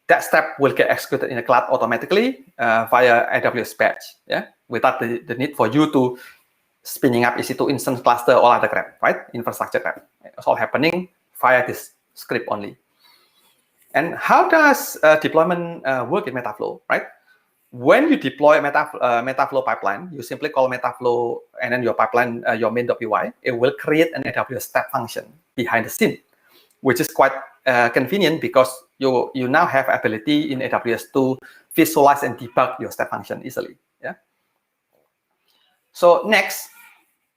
S3: That step will get executed in the cloud automatically via AWS batch, without the need for you to spinning up EC2 instance cluster, all other crap, right? Infrastructure crap. It's all happening via this script only. And how does deployment work in Metaflow, right? When you deploy a Metaflow pipeline, you simply call Metaflow and then your pipeline, your main.py, it will create an AWS step function behind the scene, which is quite convenient because you now have ability in AWS to visualize and debug your step function easily. Yeah. So next,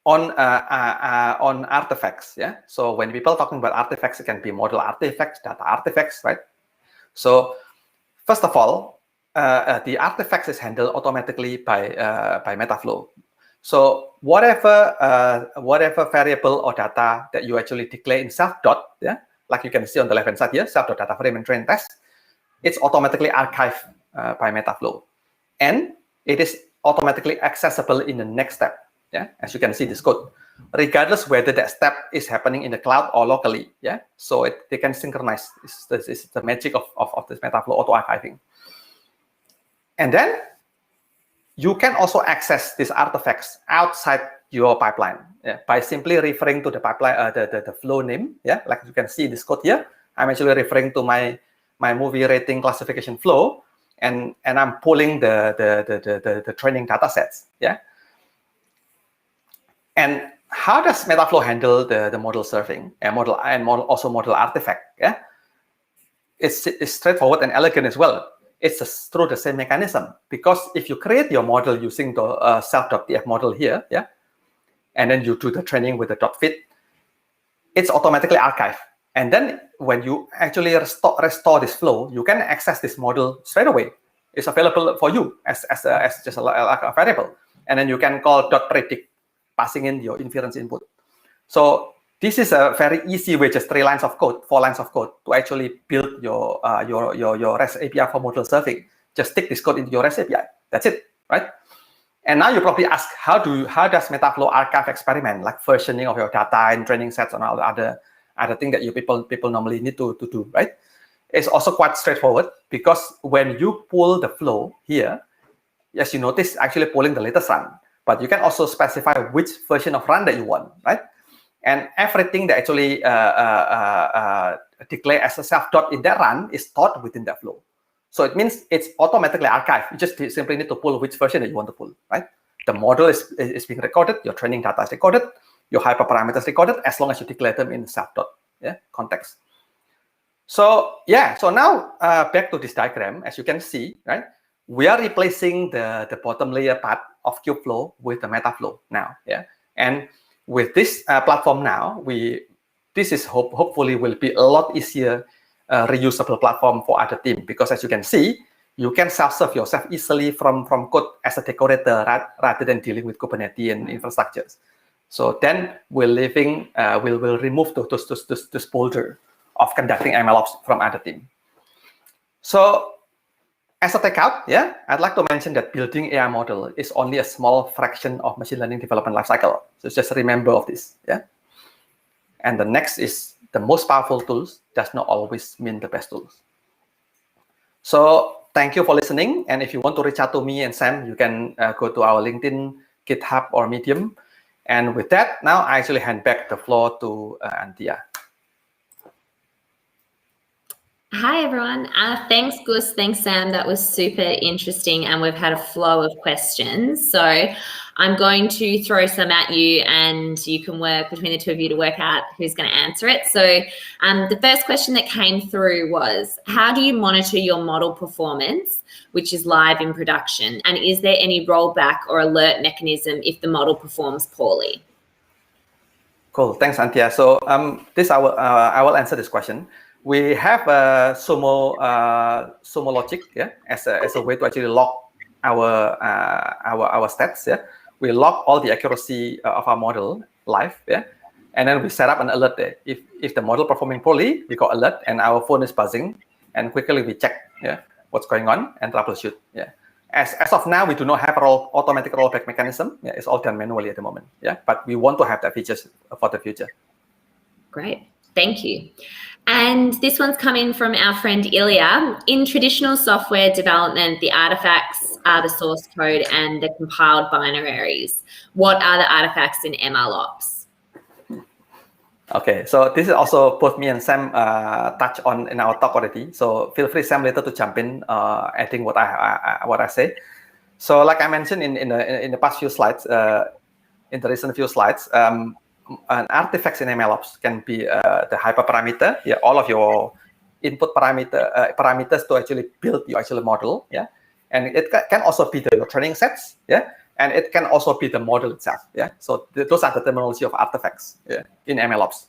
S3: on artifacts, yeah. So when people talking about artifacts, it can be model artifacts, data artifacts, right? So first of all, the artifacts is handled automatically by Metaflow. So whatever variable or data that you actually declare in self dot, yeah, like you can see on the left hand side here, self dot data frame and train test, it's automatically archived by Metaflow, and it is automatically accessible in the next step. Yeah, as you can see this code, regardless whether that step is happening in the cloud or locally. Yeah, so they can synchronize. This is the magic of this Metaflow auto archiving. And then you can also access these artifacts outside your pipeline, yeah, by simply referring to the pipeline, the flow name. Yeah, like you can see this code here. I'm actually referring to my movie rating classification flow, and I'm pulling the training data sets. Yeah. And how does Metaflow handle the model serving and also model artifact? Yeah, it's straightforward and elegant as well. It's through the same mechanism, because if you create your model using the self.tf model here, yeah, and then you do the training with the .fit, it's automatically archived. And then when you actually restore this flow, you can access this model straight away. It's available for you as just a variable, and then you can call .predict, passing in your inference input. So this is a very easy way, just 4 lines of code to actually build your REST API for model serving. Just stick this code into your REST API. That's it, right? And now you probably ask, how does Metaflow archive experiment, like versioning of your data and training sets and all the other thing that you people normally need to do, right? It's also quite straightforward, because when you pull the flow here, as you notice, actually pulling the latest run. But you can also specify which version of run that you want, right? And everything that actually declare as a self dot in that run is stored within that flow. So it means it's automatically archived. You just simply need to pull which version that you want to pull, right? The model is being recorded, your training data is recorded, your hyperparameters recorded, as long as you declare them in self dot, yeah, context. So yeah, so now back to this diagram, as you can see, right? We are replacing the bottom layer part of Kubeflow with the Metaflow now, yeah. And with this platform now, this is hopefully will be a lot easier reusable platform for other team, because as you can see, you can self-serve yourself easily from code as a decorator rather than dealing with Kubernetes and infrastructures. So then we'll remove this boulder of conducting MLOps from other team. So as a takeout, yeah, I'd like to mention that building AI model is only a small fraction of machine learning development lifecycle. So just remember of this, yeah. And the next is the most powerful tools does not always mean the best tools. So thank you for listening. And if you want to reach out to me and Sam, you can go to our LinkedIn, GitHub, or Medium. And with that, now I actually hand back the floor to Antia.
S2: Hi, everyone. Thanks, Gus. Thanks, Sam. That was super interesting, and we've had a flow of questions. So I'm going to throw some at you, and you can work between the two of you to work out who's going to answer it. So the first question that came through was, how do you monitor your model performance, which is live in production? And is there any rollback or alert mechanism if the model performs poorly?
S3: Cool. Thanks, Antia. So I will answer this question. We have a Sumo logic, yeah, as a way to actually log our stats. Yeah, we log all the accuracy of our model live. Yeah, and then we set up an alert there. If the model performing poorly, we got alert, and our phone is buzzing, and quickly we check, yeah, what's going on and troubleshoot. Yeah, as of now, we do not have an automatic rollback mechanism. Yeah, it's all done manually at the moment. Yeah, but we want to have that features for the future.
S2: Great. Thank you. And this one's coming from our friend Ilya. In traditional software development, the artifacts are the source code and the compiled binaries. What are the artifacts in MLOps?
S3: Okay, so this is also both me and Sam touch on in our talk already. So feel free, Sam, later to jump in, adding what I say. So like I mentioned in the past few slides, in the recent few slides, an artifacts in MLOps can be the hyperparameter, yeah, all of your input parameters to actually build your actual model, yeah, and it can also be your training sets, yeah, and it can also be the model itself, yeah. So those are the terminology of artifacts, yeah, in MLOps.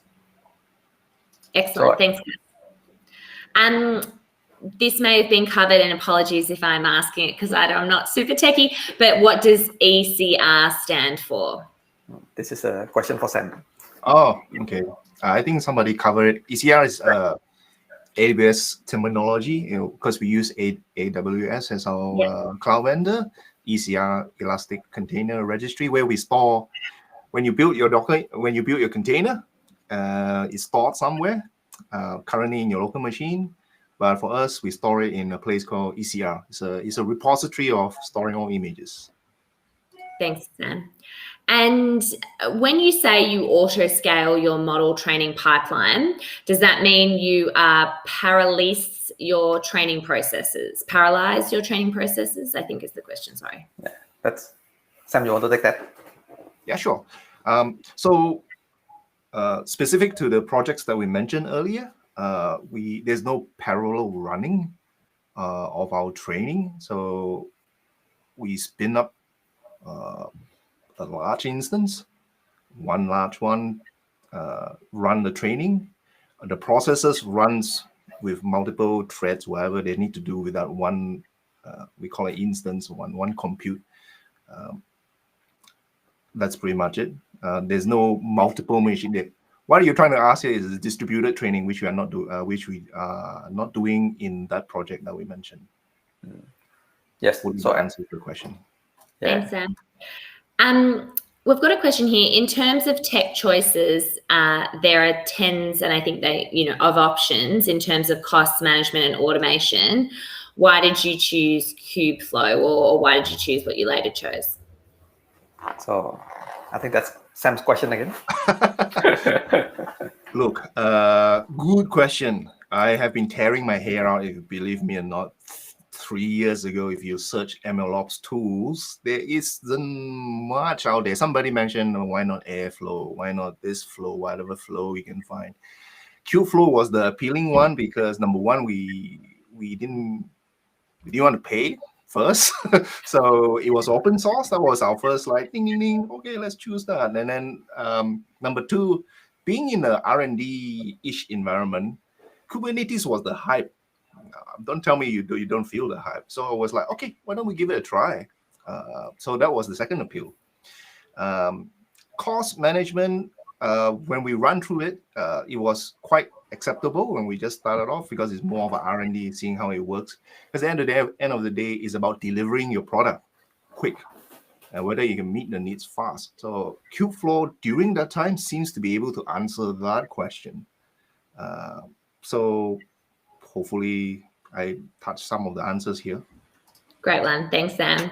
S2: Excellent,
S3: So,
S2: thanks. This may have been covered, and apologies if I'm asking it because I'm not super techie, but what does ECR stand for?
S3: This is a question for Sam.
S1: Oh, okay. I think somebody covered it. ECR is AWS terminology, because we use AWS as our cloud vendor. ECR, Elastic Container Registry, where we store, when you build your Docker, when you build your container, it's stored somewhere, currently in your local machine. But for us, we store it in a place called ECR. It's a repository of storing all images.
S2: Thanks, Sam. And when you say you auto-scale your model training pipeline, does that mean you parallelize your training processes? Parallelize your training processes, I think is the question, sorry.
S3: Yeah, that's, Sam, you want to take that?
S1: Yeah, sure. Specific to the projects that we mentioned earlier, there's no parallel running of our training. So we spin up a large instance, one large one, run the training. The processes runs with multiple threads, whatever they need to do with that one, we call it instance, one compute. That's pretty much it. There's no multiple machine. What you're trying to ask here is distributed training, which we are not doing in that project that we mentioned.
S3: Yes.
S1: So answer your question.
S3: Yeah.
S2: Thanks, Sam. We've got a question here. In terms of tech choices, there are tens, and I think of options in terms of cost management and automation. Why did you choose Kubeflow, or why did you choose what you later chose?
S3: So I think that's Sam's question again.
S1: Look, good question. I have been tearing my hair out, if you believe me or not. 3 years ago, if you search MLOps tools, there isn't much out there. Somebody mentioned, why not Airflow? Why not this flow? Whatever flow we can find. Kubeflow was the appealing one because number one, we didn't want to pay first, so it was open source. That was our first ding ding ding. Okay, let's choose that. And then number two, being in the R&D-ish environment, Kubernetes was the hype. Don't tell me you don't feel the hype. So I was like, okay, why don't we give it a try? So that was the second appeal. Cost management, when we run through it, it was quite acceptable when we just started off because it's more of an R&D, seeing how it works. Because at the end of the day, it's about delivering your product quick and whether you can meet the needs fast. So Kubeflow during that time seems to be able to answer that question. So hopefully I touched some of the answers here.
S2: Great one. Thanks, Sam.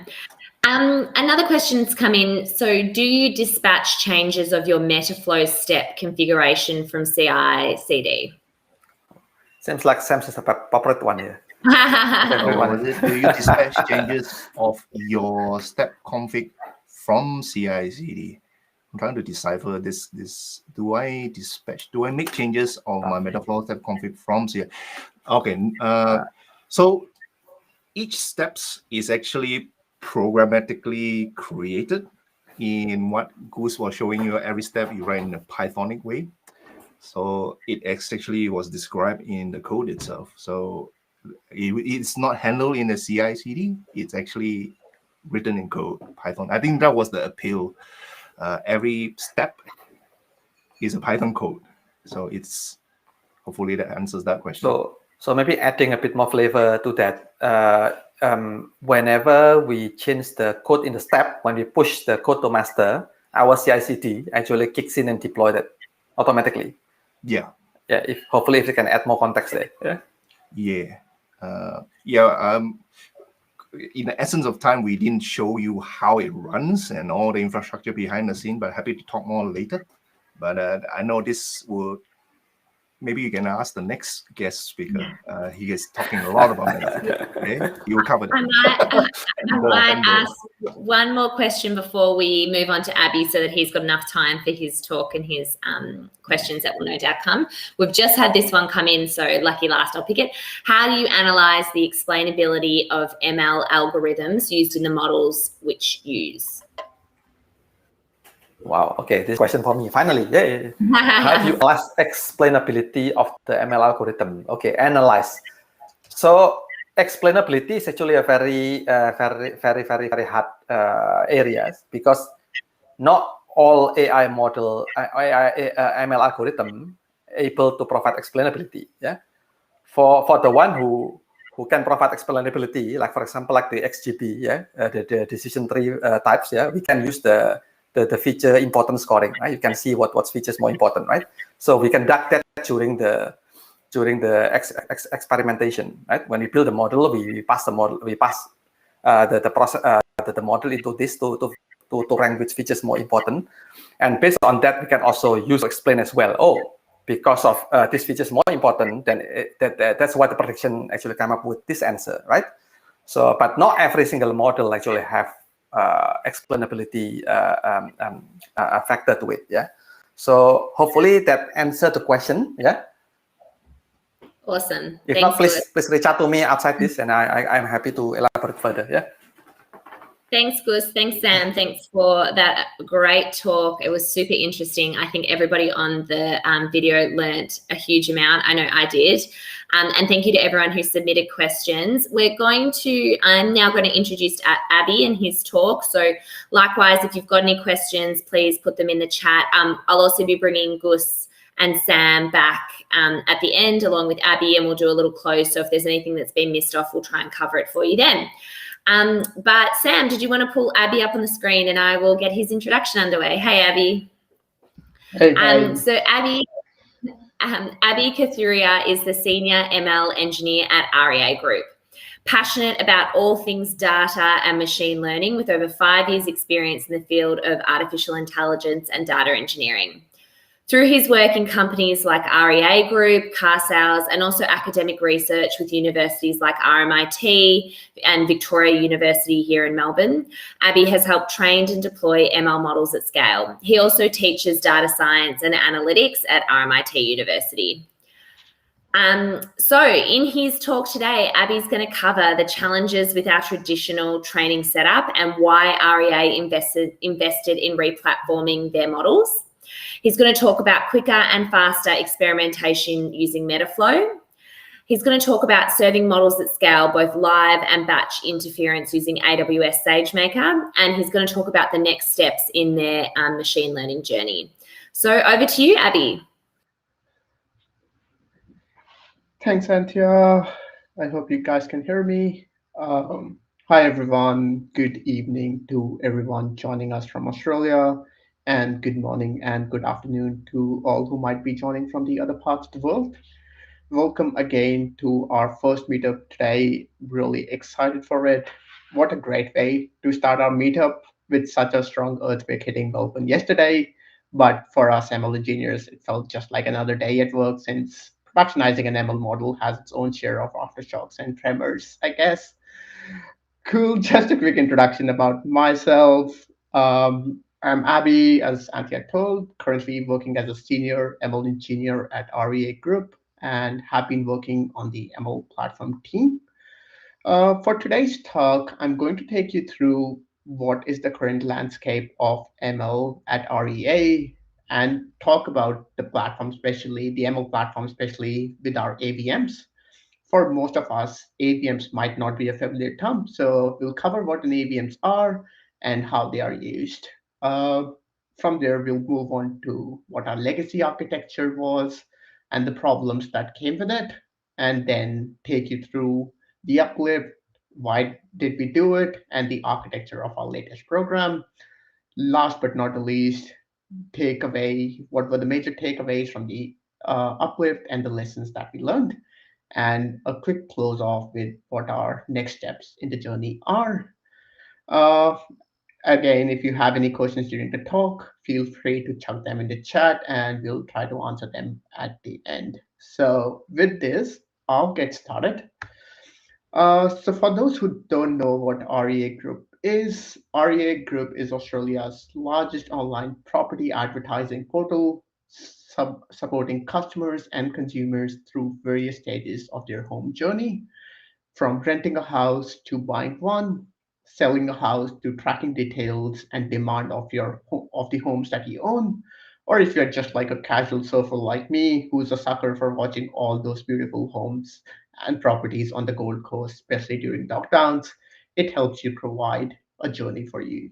S2: Another question's come in. So do you dispatch changes of your Metaflow step configuration from CI/CD?
S3: Seems like Sam's is a favorite one here.
S1: Do you dispatch changes of your step config from CI/CD? I'm trying to decipher this. Do I make changes of my Metaflow step config from CI? Okay. So each steps is actually programmatically created in what Goose was showing you. Every step you write in a Pythonic way. So it actually was described in the code itself. So it's not handled in the CI/CD. It's actually written in code, Python. I think that was the appeal. Every step is a Python code. So it's hopefully that answers that question.
S3: So maybe adding a bit more flavor to that. Whenever we change the code in the step, when we push the code to master, our CI/CD actually kicks in and deploys it automatically.
S1: Yeah.
S3: Yeah, hopefully if you can add more context there.
S1: Yeah. In the essence of time, we didn't show you how it runs and all the infrastructure behind the scene, but happy to talk more later. But I know this will, maybe you can ask the next guest speaker. He is talking a lot about Metaflow. Okay, you will cover that.
S2: I might ask one more question before we move on to Abby so that he's got enough time for his talk and his questions that will no doubt come. We've just had this one come in, so lucky last, I'll pick it. How do you analyze the explainability of ML algorithms used in the models which use?
S3: Wow, okay, this question for me, finally. Yeah. How do you analyze explainability of the ML algorithm? Okay, analyze. So explainability is actually a very hard area because not all AI model, ML algorithm able to provide explainability. Yeah, for the one who can provide explainability, like for example, like the XGB, yeah, the decision tree types. Yeah, we can use the feature importance scoring. Right, you can see what features more important, right? So we conduct that during the experimentation, right? When we build the model, we pass the model, the process, the model into this to rank which features more important, and based on that, we can also use to explain as well. Oh, because of this feature is more important, then that's why the prediction actually come up with this answer, right? So, but not every single model actually have explainability factor to it. Yeah. So hopefully that answered the question. Yeah.
S2: Awesome.
S3: If not, please reach out to me outside this, and I'm happy to elaborate further. Yeah.
S2: Thanks, Gus. Thanks, Sam. Thanks for that great talk. It was super interesting. I think everybody on the video learnt a huge amount. I know I did. And thank you to everyone who submitted questions. I'm now going to introduce Abby and his talk. So likewise, if you've got any questions, please put them in the chat. I'll also be bringing Gus and Sam back at the end along with Abby, and we'll do a little close. So if there's anything that's been missed off, we'll try and cover it for you then. But Sam, did you want to pull Abby up on the screen and I will get his introduction underway? Hey, Abby.
S4: Hey.
S2: So Abby Kathuria is the Senior ML Engineer at REA Group. Passionate about all things data and machine learning with over 5 years experience in the field of artificial intelligence and data engineering. Through his work in companies like REA Group, Carsales, and also academic research with universities like RMIT and Victoria University here in Melbourne, Abby has helped train and deploy ML models at scale. He also teaches data science and analytics at RMIT University. So in his talk today, Abby's going to cover the challenges with our traditional training setup and why REA invested in replatforming their models. He's going to talk about quicker and faster experimentation using Metaflow. He's going to talk about serving models at scale, both live and batch interference using AWS SageMaker. And he's going to talk about the next steps in their machine learning journey. So over to you, Abby.
S4: Thanks, Antia. I hope you guys can hear me. Hi, everyone. Good evening to everyone joining us from Australia. And good morning and good afternoon to all who might be joining from the other parts of the world. Welcome again to our first meetup today. Really excited for it. What a great way to start our meetup with such a strong earthquake hitting Melbourne yesterday. But for us ML engineers, it felt just like another day at work since productionizing an ML model has its own share of aftershocks and tremors, I guess. Cool. Just a quick introduction about myself. I'm Abby, as Antia told, currently working as a senior ML engineer at REA Group and have been working on the ML platform team. For today's talk, I'm going to take you through what is the current landscape of ML at REA and talk about the platform, especially the ML platform, especially with our AVMs. For most of us, AVMs might not be a familiar term, so we'll cover what an AVMs are and how they are used. From there, we'll move on to what our legacy architecture was and the problems that came with it, and then take you through the uplift, why did we do it, and the architecture of our latest program. Last but not the least, what were the major takeaways from the uplift and the lessons that we learned, and a quick close off with what our next steps in the journey are. Uh, Again, if you have any questions during the talk, feel free to chuck them in the chat and we'll try to answer them at the end. So, with this, I'll get started. So for those who don't know what REA Group is, REA Group is Australia's largest online property advertising portal, supporting customers and consumers through various stages of their home journey, from renting a house to buying one, selling a house to tracking details and demand of of the homes that you own, or if you're just like a casual surfer like me, who's a sucker for watching all those beautiful homes and properties on the Gold Coast, especially during lockdowns, it helps you provide a journey for you.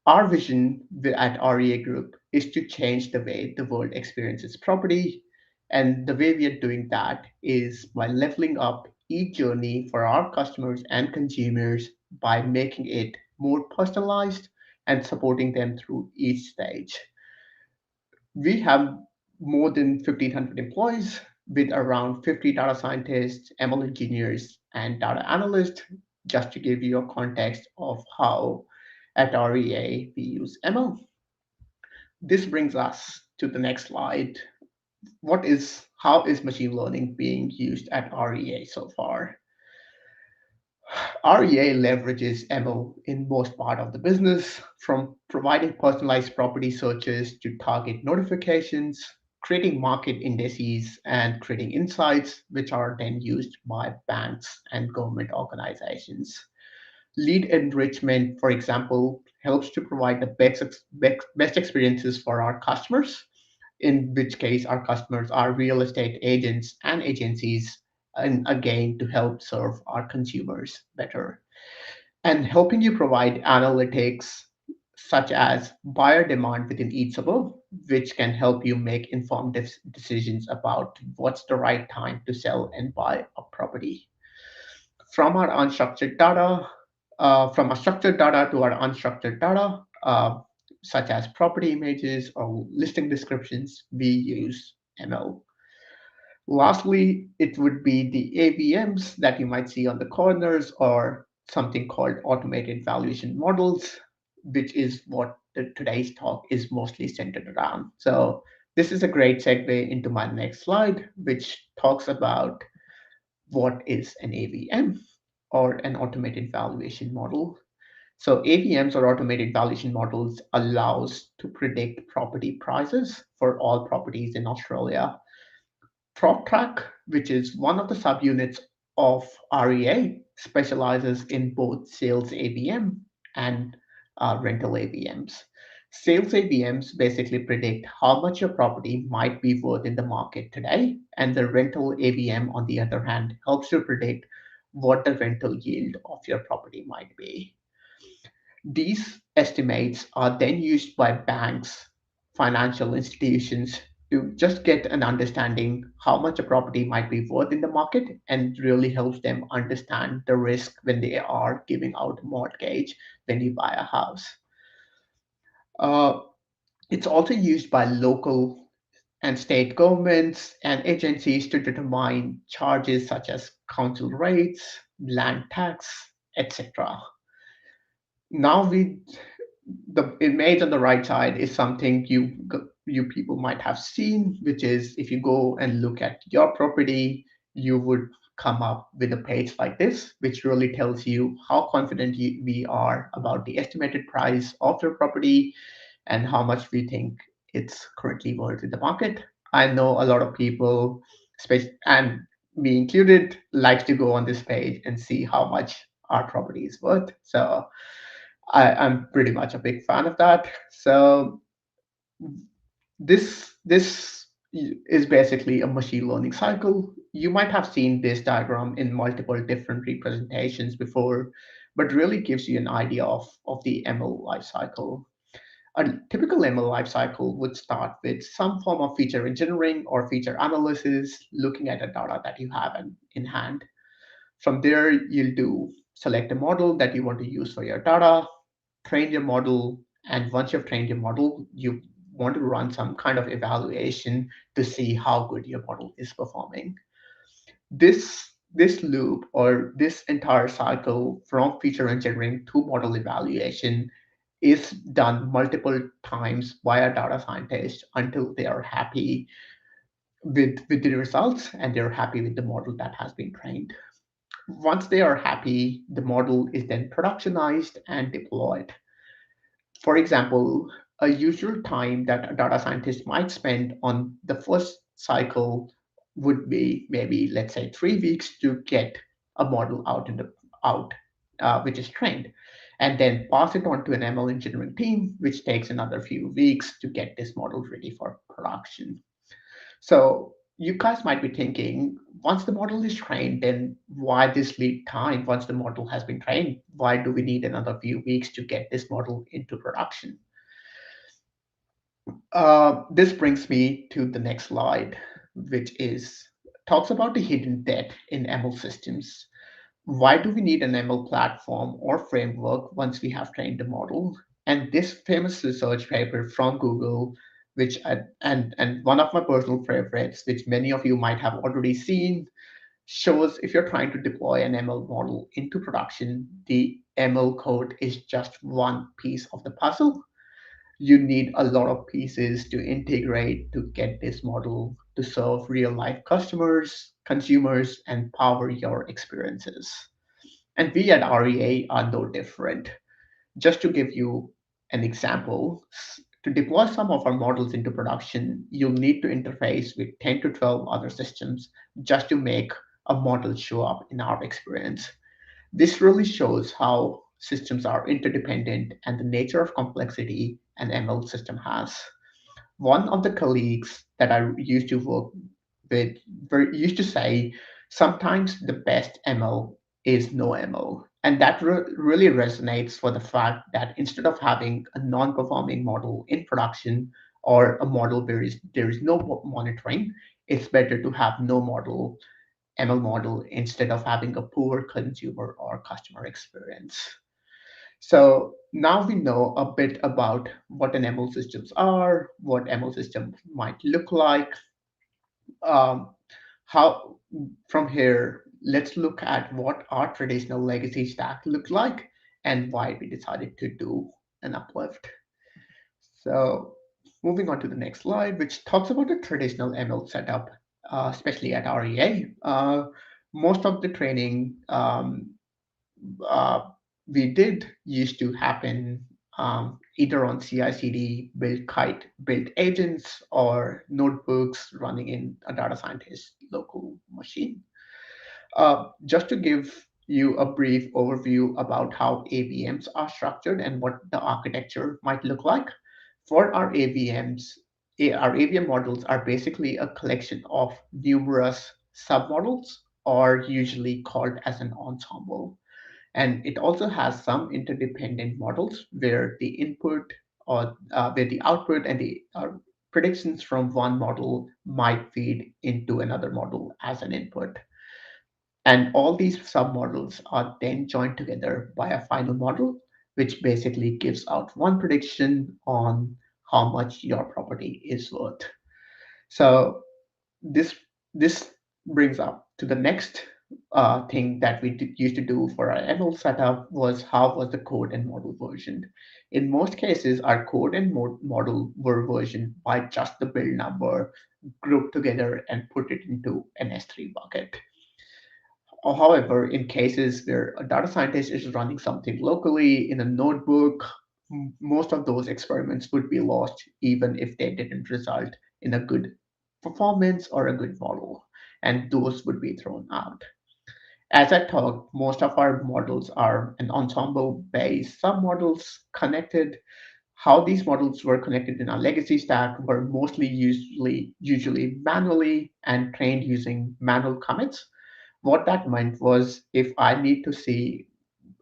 S4: Our vision at REA Group is to change the way the world experiences property. And the way we are doing that is by leveling up each journey for our customers and consumers by making it more personalized and supporting them through each stage. We have more than 1,500 employees with around 50 data scientists, ML engineers, and data analysts, just to give you a context of how at REA we use ML. This brings us to the next slide. How is machine learning being used at REA so far? REA leverages ML in most part of the business, from providing personalized property searches to target notifications, creating market indices, and creating insights, which are then used by banks and government organizations. Lead enrichment, for example, helps to provide the best experiences for our customers, in which case our customers are real estate agents and agencies, and again, to help serve our consumers better. And helping you provide analytics such as buyer demand within each suburb, which can help you make informed decisions about what's the right time to sell and buy a property. From our unstructured data, from our structured data to our unstructured data, such as property images or listing descriptions, we use ML. Lastly, it would be the AVMs that you might see on the corners, or something called automated valuation models, which is what today's talk is mostly centered around. So this is a great segue into my next slide, which talks about what is an AVM, or an automated valuation model. So AVMs, or automated valuation models, allows to predict property prices for all properties in Australia. PropTrack, which is one of the subunits of REA, specializes in both sales AVM and rental AVMs. Sales AVMs basically predict how much your property might be worth in the market today, and the rental AVM, on the other hand, helps you predict what the rental yield of your property might be. These estimates are then used by banks, financial institutions, to just get an understanding how much a property might be worth in the market, and really helps them understand the risk when they are giving out a mortgage when you buy a house. Uh, it's also used by local and state governments and agencies to determine charges such as council rates, land tax, etc. Now the image on the right side is something you people might have seen, which is, if you go and look at your property, you would come up with a page like this, which really tells you how confident we are about the estimated price of your property and how much we think it's currently worth in the market. I know a lot of people, and me included, likes to go on this page and see how much our property is worth. So I'm pretty much a big fan of that. So this is basically a machine learning cycle. You might have seen this diagram in multiple different representations before, but really gives you an idea of the ML lifecycle. A typical ML lifecycle would start with some form of feature engineering or feature analysis, looking at the data that you have in hand. From there, you'll select a model that you want to use for your data, train your model, and once you've trained your model, want to run some kind of evaluation to see how good your model is performing. This loop or this entire cycle from feature engineering to model evaluation is done multiple times by a data scientist until they are happy with the results and they're happy with the model that has been trained. Once they are happy, the model is then productionized and deployed. For example, a usual time that a data scientist might spend on the first cycle would be maybe, let's say, 3 weeks to get a model out, which is trained, and then pass it on to an ML engineering team, which takes another few weeks to get this model ready for production. So you guys might be thinking, once the model is trained, then why this lead time? Once the model has been trained, why do we need another few weeks to get this model into production? This brings me to the next slide, which is talks about the hidden debt in ML systems. Why do we need an ML platform or framework once we have trained the model? And this famous research paper from Google, which and one of my personal favorites, which many of you might have already seen, shows if you're trying to deploy an ML model into production, the ML code is just one piece of the puzzle. You need a lot of pieces to integrate to get this model to serve real life customers, consumers, and power your experiences. And we at REA are no different. Just to give you an example, to deploy some of our models into production, you'll need to interface with 10 to 12 other systems just to make a model show up in our experience. This really shows how systems are interdependent and the nature of complexity an ML system has. One of the colleagues that I used to work with used to say, sometimes the best ML is no ML. And that really resonates for the fact that instead of having a non-performing model in production or a model where there is no monitoring, it's better to have no ML model instead of having a poor consumer or customer experience. So now we know a bit about what an ML systems are, what ML systems might look like. Um, how from here, let's look at what our traditional legacy stack looked like and why we decided to do an uplift. So moving on to the next slide, which talks about the traditional ML setup, especially at REA. Most of the training uh, we did used to happen either on CI/CD, build kite, build agents, or notebooks running in a data scientist local machine. Just to give you a brief overview about how AVMs are structured and what the architecture might look like. For our AVMs, our AVM models are basically a collection of numerous submodels, or usually called as an ensemble. And it also has some interdependent models where the input or where the output and the predictions from one model might feed into another model as an input. And all these submodels are then joined together by a final model, which basically gives out one prediction on how much your property is worth. So this this brings up to the next thing that we used to do for our ML setup was how was the code and model versioned. In most cases, our code and model were versioned by just the build number grouped together and put it into an S3 bucket. However, in cases where a data scientist is running something locally in a notebook, most of those experiments would be lost even if they didn't result in a good performance or a good model, and those would be thrown out. As I talked, most of our models are an ensemble-based submodels connected. How these models were connected in our legacy stack were mostly usually manually and trained using manual commits. What that meant was if I need to see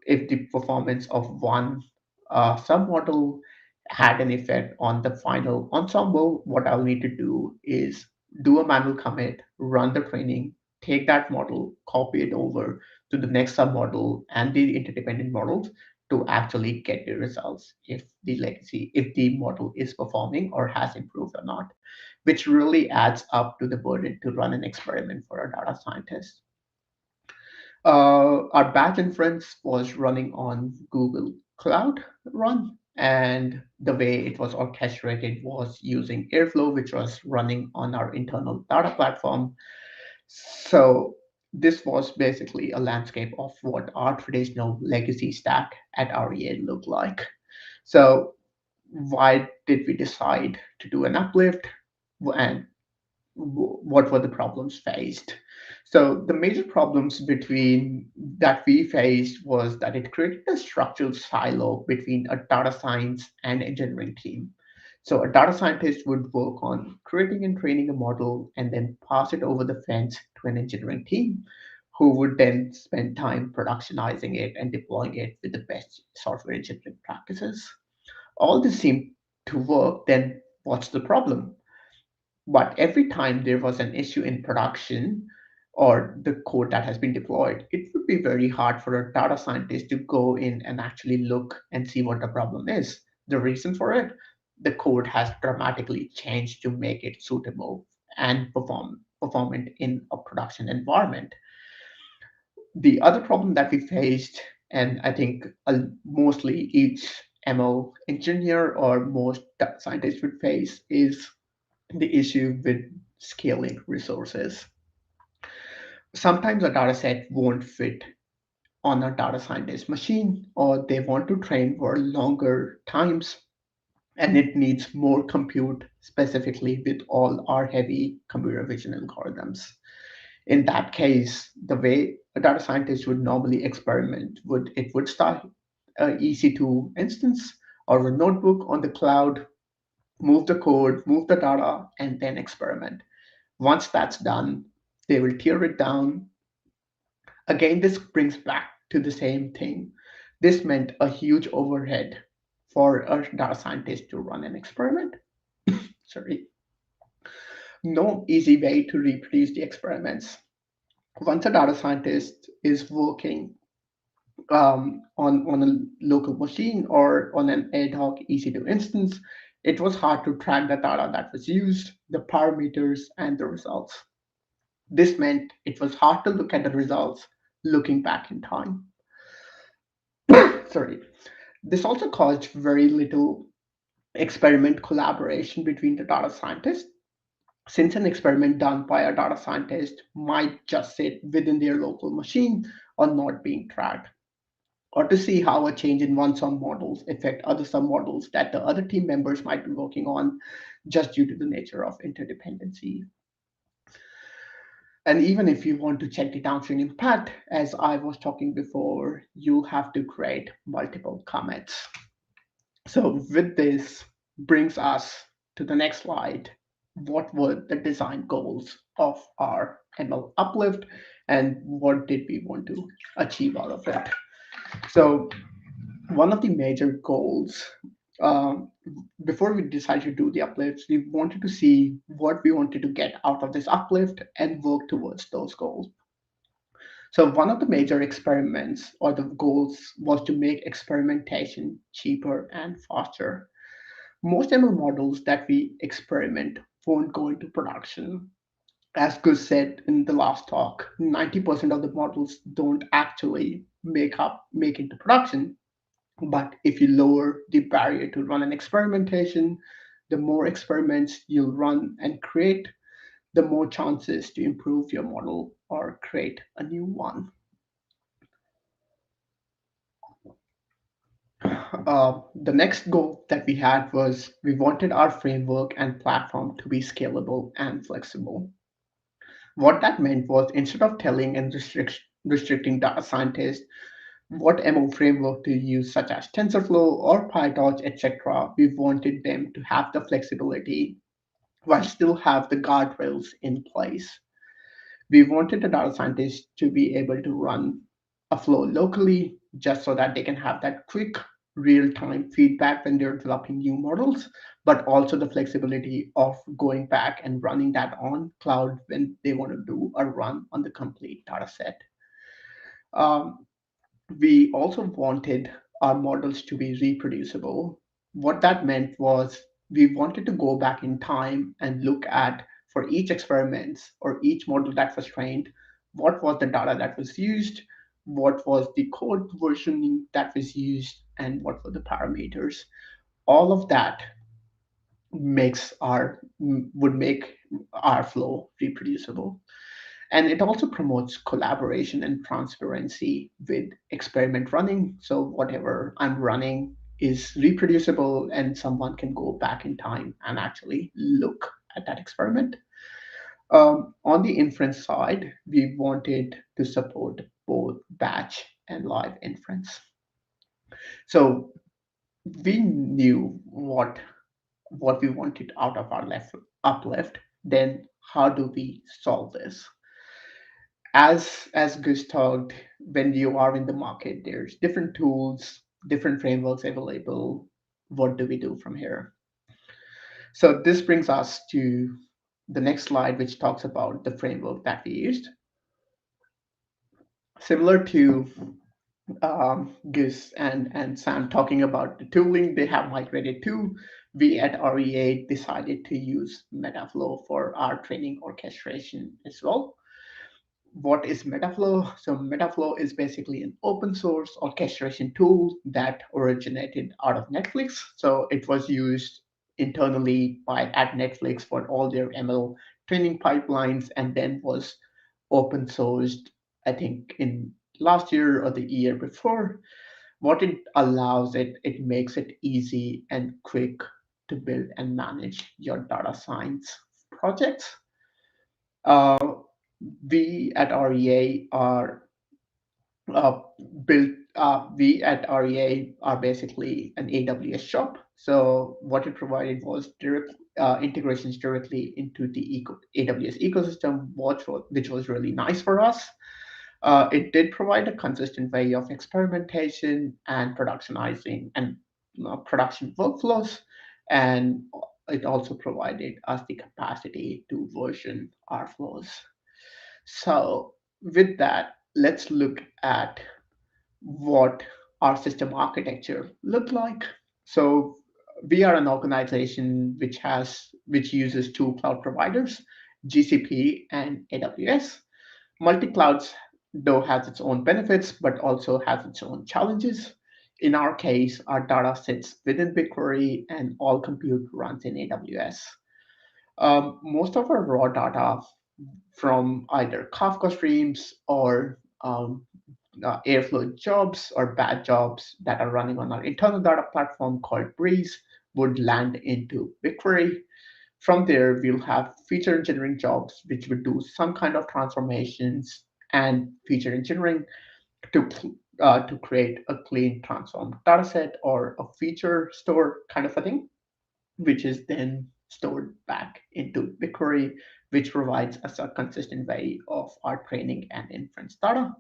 S4: if the performance of one submodel had an effect on the final ensemble, what I'll need to do is do a manual commit, run the training, take that model, copy it over to the next submodel and the interdependent models to actually get the results if the model is performing or has improved or not, which really adds up to the burden to run an experiment for a data scientist. Our batch inference was running on Google Cloud Run, and the way it was orchestrated was using Airflow, which was running on our internal data platform. So this was basically a landscape of what our traditional legacy stack at REA looked like. So why did we decide to do an uplift, and what were the problems faced? So the major problems between that we faced was that it created a structural silo between a data science and engineering team. So a data scientist would work on creating and training a model and then pass it over the fence to an engineering team who would then spend time productionizing it and deploying it with the best software engineering practices. All this seemed to work, then what's the problem? But every time there was an issue in production or the code that has been deployed, it would be very hard for a data scientist to go in and actually look and see what the problem is. The reason for it, the code has dramatically changed to make it suitable and performant in a production environment. The other problem that we faced, and I think mostly each ML engineer or most data scientists would face, is the issue with scaling resources. Sometimes a data set won't fit on a data scientist machine, or they want to train for longer times, and it needs more compute, specifically with all our heavy computer vision algorithms. In that case, the way a data scientist would normally experiment would start a EC2 instance or a notebook on the cloud, move the code, move the data, and then experiment. Once that's done, they will tear it down. Again, this brings back to the same thing. This meant a huge overhead for a data scientist to run an experiment. Sorry. No easy way to reproduce the experiments. Once a data scientist is working on a local machine or on an ad hoc EC2 instance, it was hard to track the data that was used, the parameters, and the results. This meant it was hard to look at the results looking back in time. Sorry. This also caused very little experiment collaboration between the data scientists, since an experiment done by a data scientist might just sit within their local machine or not being tracked, or to see how a change in one submodels affect other submodels that the other team members might be working on just due to the nature of interdependency. And even if you want to check the downstream impact, as I was talking before, you have to create multiple commits. So with this brings us to the next slide. What were the design goals of our ML uplift and what did we want to achieve out of it? So one of the major goals, um, before we decided to do the uplifts, we wanted to see what we wanted to get out of this uplift and work towards those goals. So one of the major experiments or the goals was to make experimentation cheaper and faster. Most ML models that we experiment won't go into production. As Gus said in the last talk, 90% of the models don't actually make into production. But if you lower the barrier to run an experimentation, the more experiments you'll run and create, the more chances to improve your model or create a new one. The next goal that we had was we wanted our framework and platform to be scalable and flexible. What that meant was instead of telling and restricting data scientists what ML framework to use, such as TensorFlow or PyTorch, etc., we wanted them to have the flexibility while still have the guardrails in place. We wanted the data scientists to be able to run a flow locally just so that they can have that quick real-time feedback when they're developing new models, but also the flexibility of going back and running that on cloud when they want to do a run on the complete data set. Um, we also wanted our models to be reproducible. What that meant was we wanted to go back in time and look at, for each experiment or each model that was trained, what was the data that was used, what was the code versioning that was used, and what were the parameters. All of that would make our flow reproducible. And it also promotes collaboration and transparency with experiment running. So whatever I'm running is reproducible and someone can go back in time and actually look at that experiment. On the inference side, we wanted to support both batch and live inference. So we knew what we wanted out of our uplift. Then how do we solve this? As Gus talked, when you are in the market, there's different tools, different frameworks available. What do we do from here? So this brings us to the next slide, which talks about the framework that we used. Similar to Gus and Sam talking about the tooling they have migrated to, we at REA decided to use Metaflow for our training orchestration as well. What is Metaflow? So Metaflow is basically an open source orchestration tool that originated out of Netflix. So it was used internally at Netflix for all their ML training pipelines, and then was open sourced, I think, in last year or the year before. What it allows, it makes it easy and quick to build and manage your data science projects. Uh, we at REA are uh, built. We at REA are basically an AWS shop. So what it provided was direct integrations directly into the AWS ecosystem, which was really nice for us. It did provide a consistent way of experimentation and productionizing and production workflows, and it also provided us the capacity to version our flows. So with that, let's look at what our system architecture looked like. So we are an organization which uses two cloud providers, GCP and AWS. Multi-clouds, though, has its own benefits, but also has its own challenges. In our case, our data sits within BigQuery and all compute runs in AWS. Most of our raw data from either Kafka streams or Airflow jobs or batch jobs that are running on our internal data platform called Breeze would land into BigQuery. From there, we'll have feature engineering jobs, which would do some kind of transformations and feature engineering to create a clean transformed dataset or a feature store kind of a thing, which is then stored back into BigQuery, which provides us a consistent way of our training and inference data.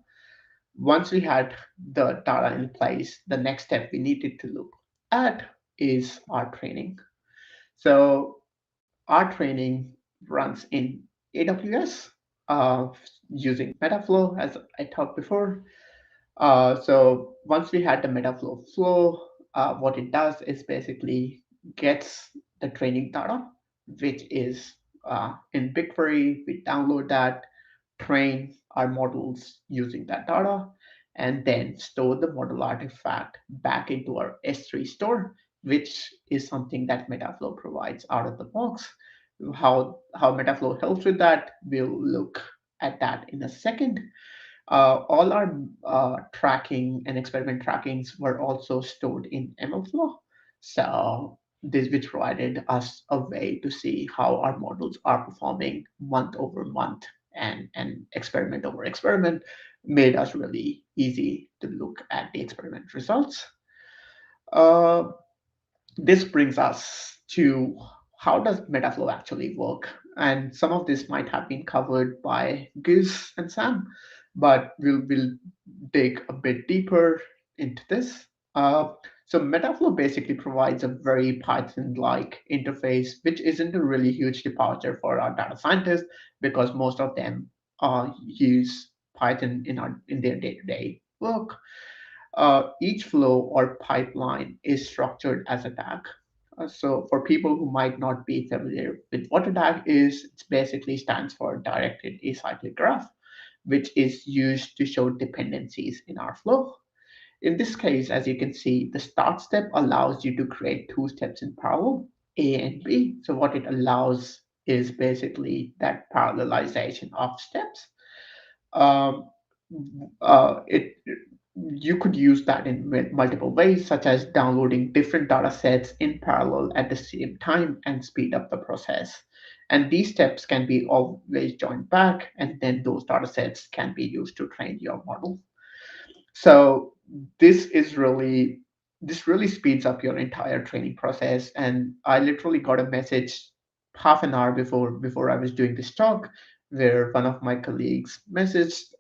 S4: Once we had the data in place, the next step we needed to look at is our training. So our training runs in AWS uh, using Metaflow, as I talked before. So once we had the Metaflow flow, what it does is basically gets the training data, which is in BigQuery. We download that, train our models using that data, and then store the model artifact back into our S3 store, which is something that Metaflow provides out of the box. How Metaflow helps with that, we'll look at that in a second. All our tracking and experiment trackings were also stored in MLflow. So this which provided us a way to see how our models are performing month over month and experiment over experiment, made us really easy to look at the experiment results. Uh, this brings us to how does Metaflow actually work? And some of this might have been covered by Gus and Sam, but we'll dig a bit deeper into this. So Metaflow basically provides a very Python-like interface, which isn't a really huge departure for our data scientists because most of them use Python in their day-to-day work. Each flow or pipeline is structured as a tag. So for people who might not be familiar with what a tag is, it basically stands for directed acyclic graph, which is used to show dependencies in our flow. In this case, as you can see, the start step allows you to create two steps in parallel, A and B. So what it allows is basically that parallelization of steps. Um, it You could use that in multiple ways, such as downloading different data sets in parallel at the same time and speed up the process. And these steps can be always joined back, and then those data sets can be used to train your model. So this is really this really speeds up your entire training process. And I literally got a message half an hour before I was doing this talk, where one of my colleagues messaged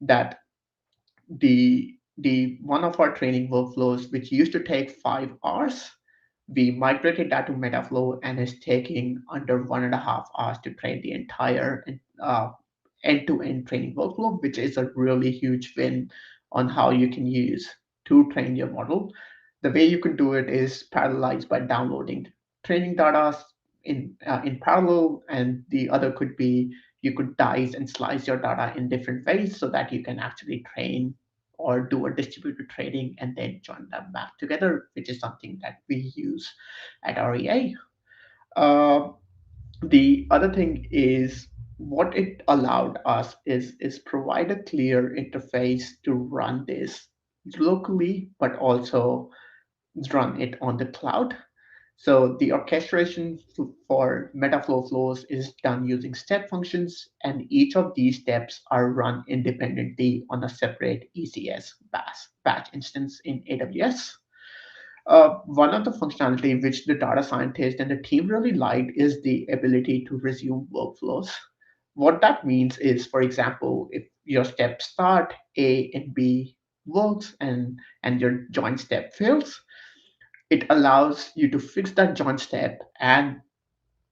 S4: that the one of our training workflows, which used to take 5 hours, we migrated that to Metaflow, and is taking under 1.5 hours to train the entire uh, end-to-end training workflow, which is a really huge win on how you can use to train your model. The way you can do it is parallelized by downloading training data in parallel, and the other could be you could dice and slice your data in different ways so that you can actually train or do a distributed training and then join them back together, which is something that we use at REA. Uh, the other thing is what it allowed us is provide a clear interface to run this locally, but also run it on the cloud. So the orchestration for Metaflow flows is done using step functions, and each of these steps are run independently on a separate ECS batch instance in AWS. One of the functionality which the data scientist and the team really liked is the ability to resume workflows. What that means is, for example, if your step start A and B works and your joint step fails, it allows you to fix that joint step, and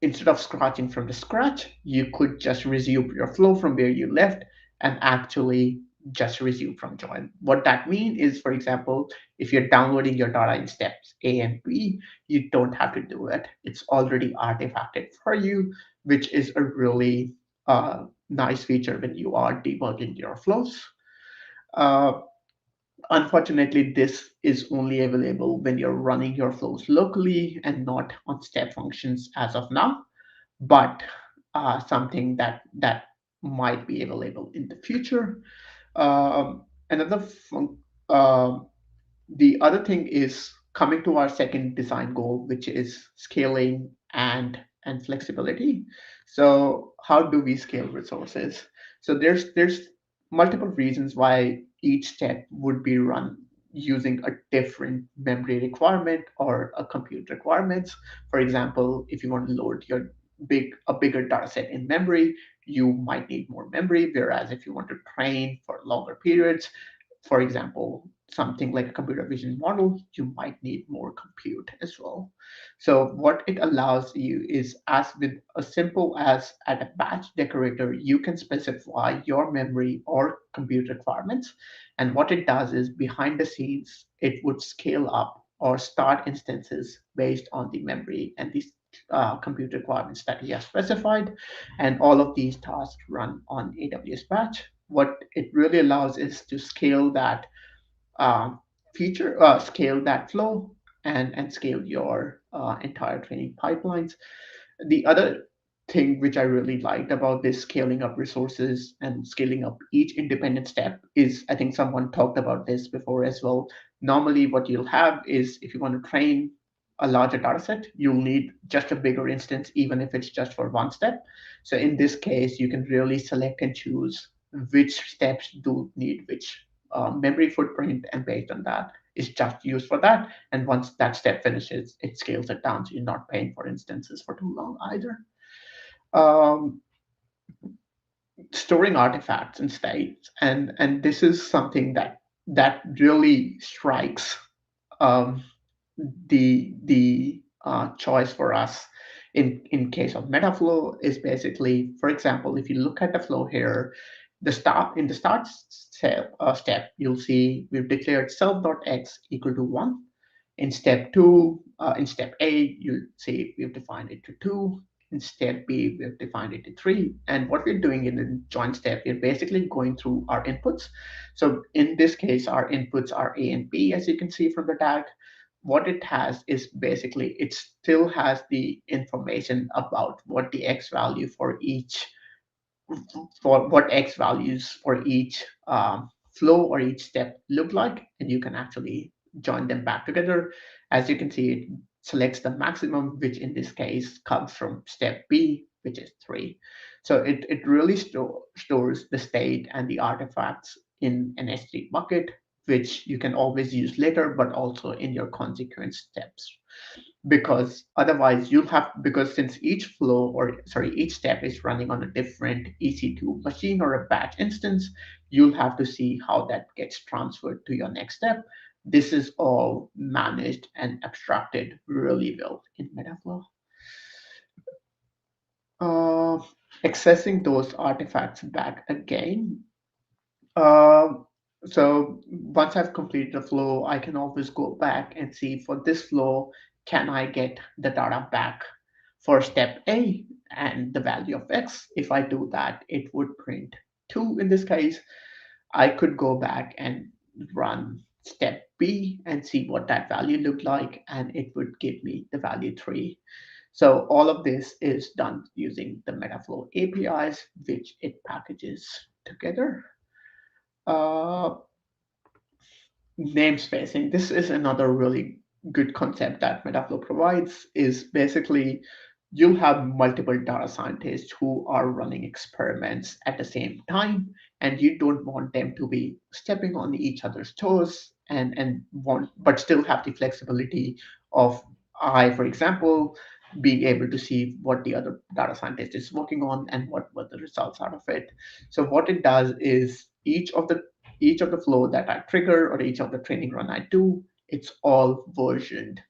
S4: instead of scratching from the scratch, you could just resume your flow from where you left and actually just resume from join. What that means is, for example, if you're downloading your data in steps A and B, you don't have to do it. It's already artifacted for you, which is a really nice feature when you are debugging your flows. Uh, Unfortunately, this is only available when you're running your flows locally and not on step functions as of now, but something that might be available in the future. Another The other thing is coming to our second design goal, which is scaling and flexibility. So how do we scale resources? So there's multiple reasons why each step would be run using a different memory requirement or a compute requirements. For example, if you want to load a bigger data set in memory, you might need more memory. Whereas if you want to train for longer periods, for example, something like a computer vision model, you might need more compute as well. So what it allows you is, as with a simple as at a batch decorator, you can specify your memory or compute requirements. And what it does is behind the scenes, it would scale up or start instances based on the memory and these compute requirements that you have specified. And all of these tasks run on AWS Batch. What it really allows is to scale that scale that flow, and scale your entire training pipelines. The other thing which I really liked about this scaling up resources and scaling up each independent step is, I think someone talked about this before as well. Normally, what you'll have is, if you want to train a larger data set, you'll need just a bigger instance, even if it's just for one step. So in this case, you can really select and choose which steps do need which memory footprint, and based on that, it's just used for that. And once that step finishes, it scales it down, so you're not paying for instances for too long either. Um, Storing artifacts and states, and this is something that really strikes um, the choice for us in case of Metaflow is basically, for example, if you look at the flow here, in the start step, you'll see we've declared self.x equal to 1. In step A, you'll see we've defined it to 2. In step B, we've defined it to 3. And what we're doing in the join step, we're basically going through our inputs. So in this case, our inputs are A and B, as you can see from the tag. What it has is basically, it still has the information about what the X value for each for what X values for each flow or each step look like, and you can actually join them back together. As you can see, it selects the maximum, which in this case comes from step B, which is 3. So it really stores the state and the artifacts in an S3 bucket, which you can always use later, but also in your consequence steps. Because otherwise you'll have, because since each flow, or sorry, each step is running on a different EC2 machine or a batch instance, you'll have to see how that gets transferred to your next step. This is all managed and abstracted really well in Metaflow. Accessing those artifacts back again. So once I've completed the flow, I can always go back and see, for this flow, can I get the data back for step A and the value of X? If I do that, it would print 2 in this case. I could go back and run step B and see what that value looked like, and it would give me the value 3. So all of this is done using the Metaflow APIs, which it packages together. Namespacing. This is another really good concept that Metaflow provides. Is basically, you'll have multiple data scientists who are running experiments at the same time, and you don't want them to be stepping on each other's toes, but still have the flexibility of, for example, being able to see what the other data scientist is working on and what were the results out of it. So what it does is, each of the flow that I trigger or each of the training run I do, it's all versioned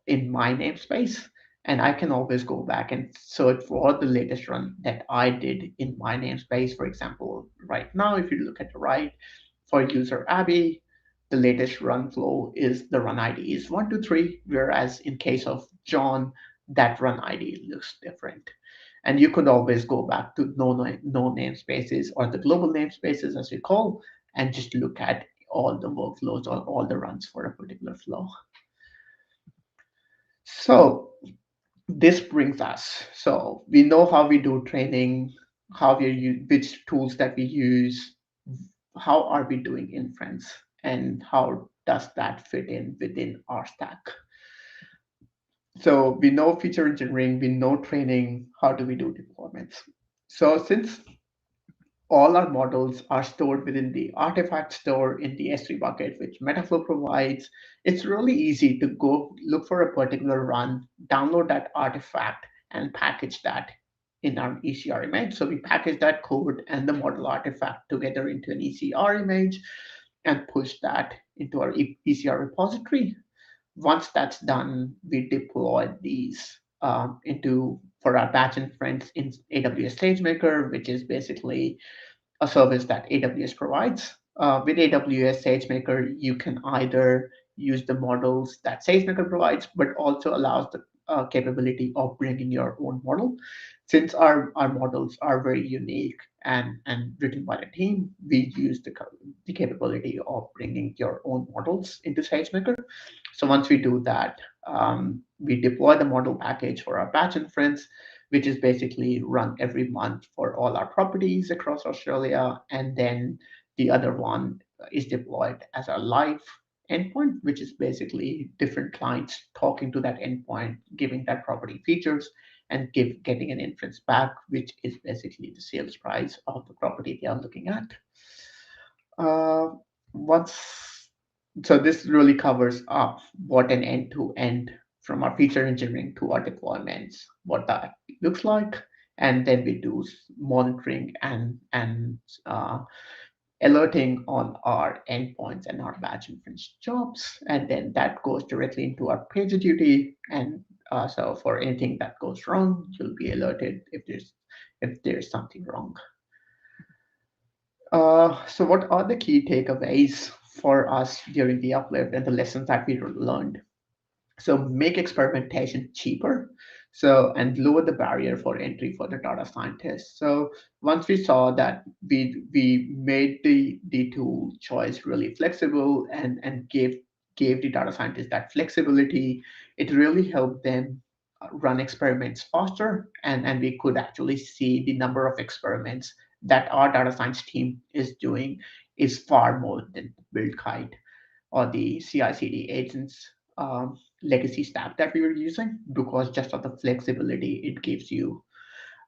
S4: in my namespace. And I can always go back and search for the latest run that I did in my namespace. For example, right now, if you look at the right, for user Abby, the latest run flow is the run ID is 123, whereas in case of John, that run ID looks different. And you could always go back to no namespaces, or the global namespaces as we call, and just look at all the workflows or all the runs for a particular flow. So this brings us, so we know how we do training, how we use, which tools that we use, how are we doing inference, and how does that fit in within our stack. So we know feature engineering, we know training, how do we do deployments? So since all our models are stored within the artifact store in the S3 bucket, which Metaflow provides, it's really easy to go look for a particular run, download that artifact, and package that in our ECR image. So we package that code and the model artifact together into an ECR image and push that into our ECR repository. Once that's done, we deploy these for our batch inference in AWS SageMaker, which is basically a service that AWS provides. With AWS SageMaker, you can either use the models that SageMaker provides, but also allows the capability of bringing your own model. Since our models are very unique and written by the team, we use the capability of bringing your own models into SageMaker. So once we do that, we deploy the model package for our batch inference, which is basically run every month for all our properties across Australia. And then the other one is deployed as a live endpoint, which is basically different clients talking to that endpoint, giving that property features, and getting an inference back, which is basically the sales price of the property they are looking at. So this really covers up what an end-to-end from our feature engineering to our deployments, what that looks like. And then we do monitoring and alerting on our endpoints and our batch inference jobs. And then that goes directly into our PagerDuty. And so for anything that goes wrong, you'll be alerted if there's something wrong. So what are the key takeaways for us during the uplift and the lessons that we learned? So make experimentation cheaper, so and lower the barrier for entry for the data scientists. So once we saw that we made the tool choice really flexible and gave the data scientists that flexibility, it really helped them run experiments faster, and we could actually see the number of experiments that our data science team is doing is far more than build kite or the CI/CD agents legacy stack that we were using, because just of the flexibility it gives you.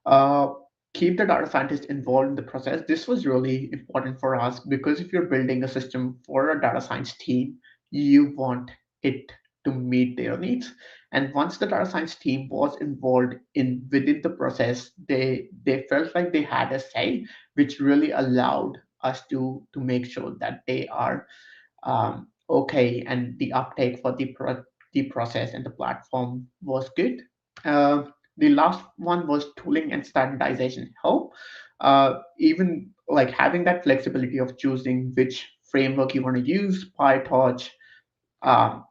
S4: Uh, Keep the data scientist involved in the process. This was really important for us because if you're building a system for a data science team, you want it to meet their needs. And once the data science team was involved in within the process, they felt like they had a say, which really allowed us to make sure that they are okay, and the uptake for the process and the platform was good. Uh, the last one was tooling and standardization help. Even like having that flexibility of choosing which framework you want to use, PyTorch, um,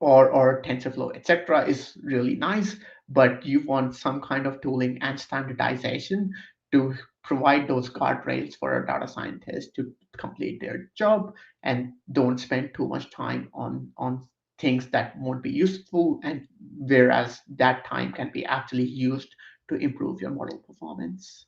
S4: or TensorFlow, etc., is really nice. But you want some kind of tooling and standardization to provide those guardrails for a data scientist to complete their job and don't spend too much time on things that won't be useful, and whereas that time can be actually used to improve your model performance.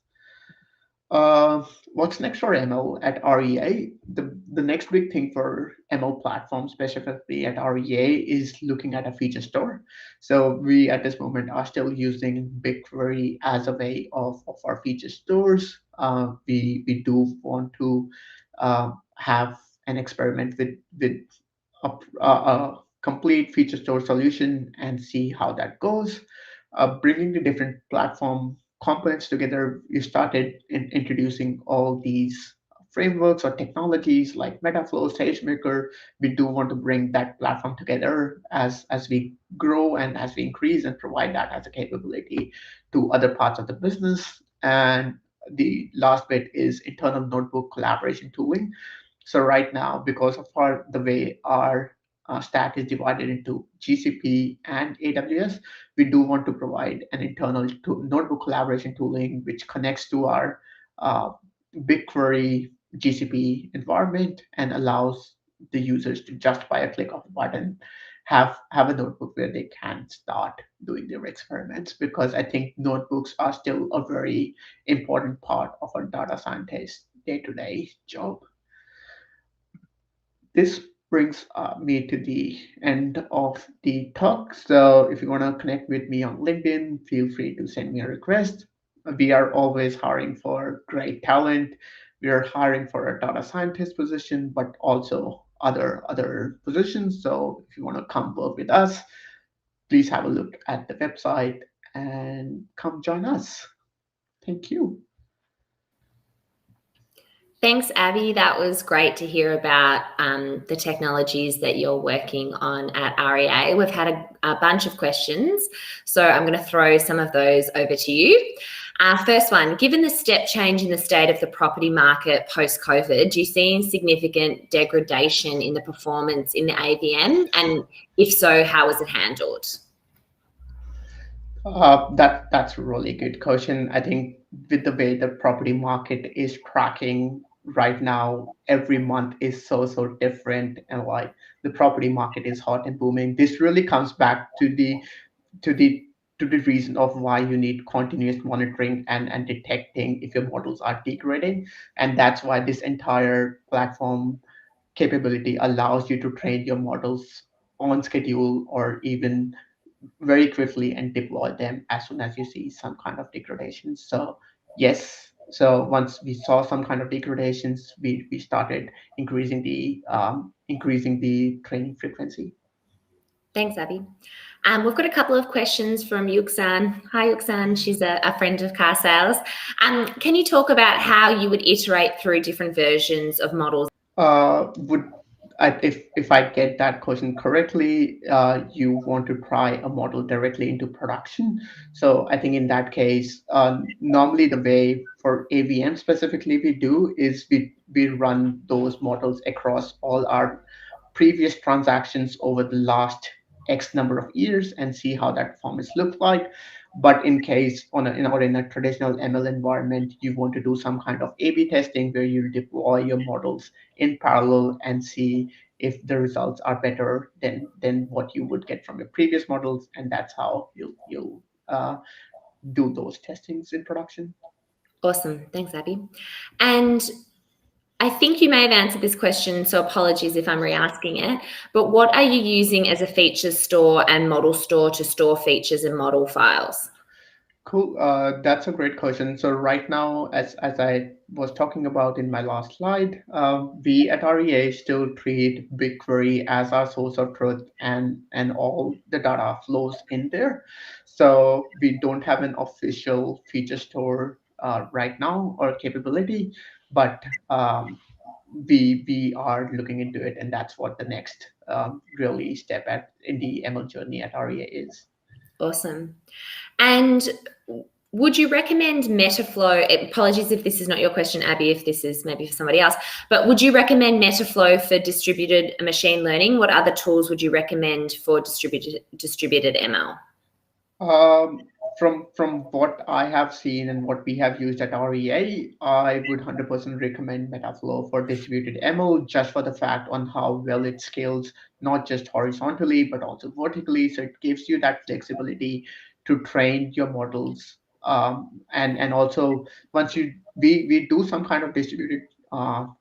S4: What's next for ML at REA? The next big thing for ML platforms, specifically at REA, is looking at a feature store. So we at this moment are still using BigQuery as a way of our feature stores. We do want to have an experiment with a complete feature store solution and see how that goes. Bringing the different platform components together, we started introducing all these frameworks or technologies like Metaflow, SageMaker. We do want to bring that platform together as we grow and as we increase and provide that as a capability to other parts of the business. And the last bit is internal notebook collaboration tooling. So right now, because of the way our stack is divided into GCP and AWS, we do want to provide an internal notebook collaboration tooling which connects to our uh, BigQuery GCP environment and allows the users to just by a click of a button have a notebook where they can start doing their experiments, because I think notebooks are still a very important part of a data scientist day-to-day job. This brings me to the end of the talk. So if you want to connect with me on LinkedIn, feel free to send me a request. We are always hiring for great talent. We are hiring for a data scientist position, but also other positions. So if you want to come work with us, please have a look at the website and come join us. Thank you.
S2: Thanks, Abby. That was great to hear about the technologies that you're working on at REA. We've had a bunch of questions, so I'm going to throw some of those over to you. First one, given the step change in the state of the property market post-COVID, do you see significant degradation in the performance in the AVM? And if so, how was it handled?
S4: That's a really good question. I think with the way the property market is tracking right now, every month is so different, and like the property market is hot and booming. This really comes back to the to the reason of why you need continuous monitoring and detecting if your models are degrading, and that's why this entire platform capability allows you to train your models on schedule or even very quickly and deploy them as soon as you see some kind of degradation. So yes, so once we saw some kind of degradations, we started increasing the training frequency.
S2: Thanks, Abby. We've got a couple of questions from Yuxan. Hi, Yuxan. She's a friend of Carsales. Can you talk about how you would iterate through different versions of models?
S4: Would if I get that question correctly, you want to try a model directly into production. So I think in that case, normally the way for AVM specifically we do is we run those models across all our previous transactions over the last X number of years and see how that performance looks like. But in case in a traditional ML environment, you want to do some kind of A/B testing where you deploy your models in parallel and see if the results are better than what you would get from your previous models, and that's how you'll do those testings in production.
S2: Awesome. Thanks, Abby. And I think you may have answered this question, so apologies if I'm re-asking it, but what are you using as a features store and model store to store features and model files?
S4: Cool. That's a great question. So right now, as I was talking about in my last slide, we at REA still treat BigQuery as our source of truth, and all the data flows in there. So we don't have an official feature store right now or capability, but we are looking into it, and that's what the next really step in the ML journey at REA is.
S2: Awesome. And would you recommend Metaflow? Apologies if this is not your question, Abby, if this is maybe for somebody else, but would you recommend Metaflow for distributed machine learning? What other tools would you recommend for distributed ML?
S4: From what I have seen and what we have used at REA, I would 100% recommend Metaflow for distributed ML, just for the fact on how well it scales, not just horizontally, but also vertically. So it gives you that flexibility to train your models. And also once we do some kind of distributed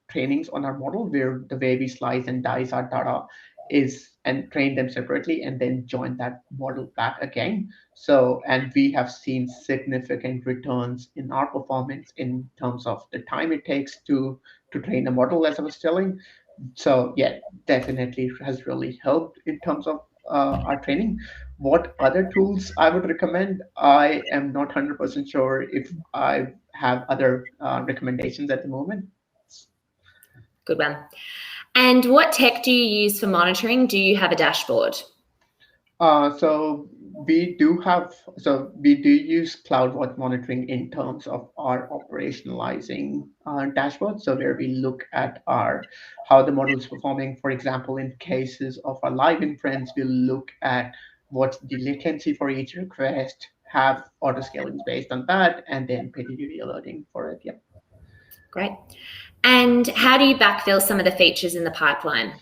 S4: trainings on our model, where the way we slice and dice our data is and train them separately and then join that model back again. So, and we have seen significant returns in our performance in terms of the time it takes to train a model, as I was telling. So yeah, definitely has really helped in terms of our training. What other tools I would recommend? I am not 100% sure if I have other recommendations at the moment.
S2: Good one. And what tech do you use for monitoring? Do you have a dashboard?
S4: So we do use CloudWatch monitoring in terms of our operationalizing dashboard. So where we look at how the model is performing. For example, in cases of our live inference, we'll look at what's the latency for each request, have auto scaling based on that, and then PagerDuty alerting for it. Yep.
S2: Great. And how do you backfill some of the features in the pipeline?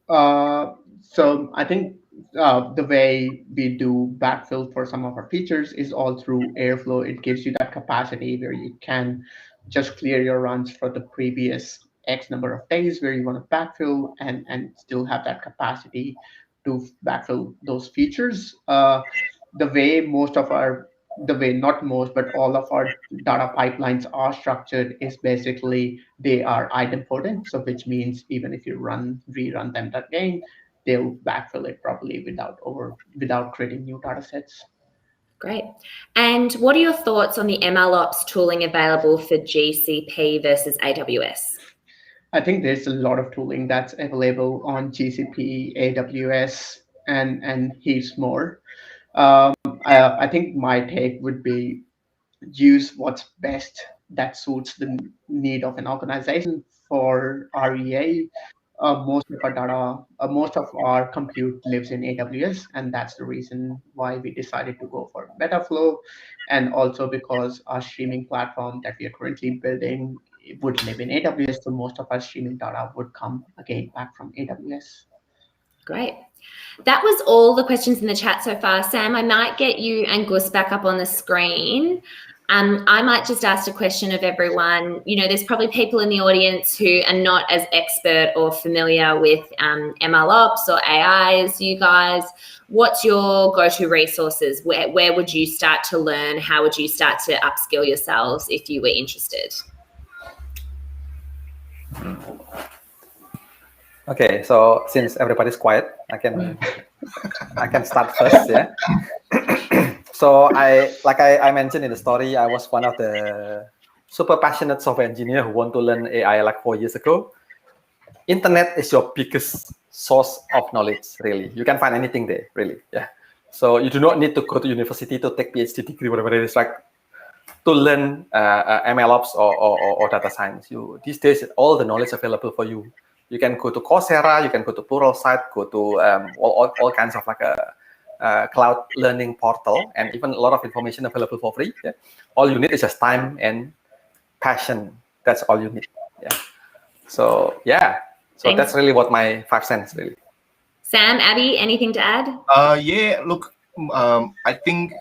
S4: So I think the way we do backfill for some of our features is all through Airflow. It gives you that capacity where you can just clear your runs for the previous X number of days where you want to backfill and still have that capacity to backfill those features. Not most, but all of our data pipelines are structured is basically they are idempotent. So which means even if you rerun them again, they'll backfill it properly without creating new data sets.
S2: Great. And what are your thoughts on the MLOps tooling available for GCP versus AWS?
S4: I think there's a lot of tooling that's available on GCP, AWS, and heaps more. I think my take would be use what's best that suits the need of an organization. For REA, most of our compute lives in AWS, and that's the reason why we decided to go for Metaflow, and also because our streaming platform that we are currently building would live in AWS, so most of our streaming data would come again back from AWS.
S2: Great. That was all the questions in the chat so far. Sam, I might get you and Gus back up on the screen. I might just ask a question of everyone. You know, there's probably people in the audience who are not as expert or familiar with MLOps or AI as you guys. What's your go-to resources? Where would you start to learn? How would you start to upskill yourselves if you were interested?
S3: Okay, so since everybody's quiet, I can start first. Yeah. So I mentioned in the story, I was one of the super passionate software engineer who want to learn AI like 4 years ago. internet is your biggest source of knowledge, really. You can find anything there, really. Yeah. So you do not need to go to university to take PhD degree, whatever it is, like to learn MLOps or data science. These days, all the knowledge available for you. You can go to Coursera, you can go to Pluralsight, go to all kinds of like a cloud learning portal, and even a lot of information available for free. Yeah? All you need is just time and passion. That's all you need. Yeah. So yeah. So
S2: Thanks.
S3: that's really what my 5 cents really.
S2: Sam, Abby, anything to add?
S1: Yeah, look, I think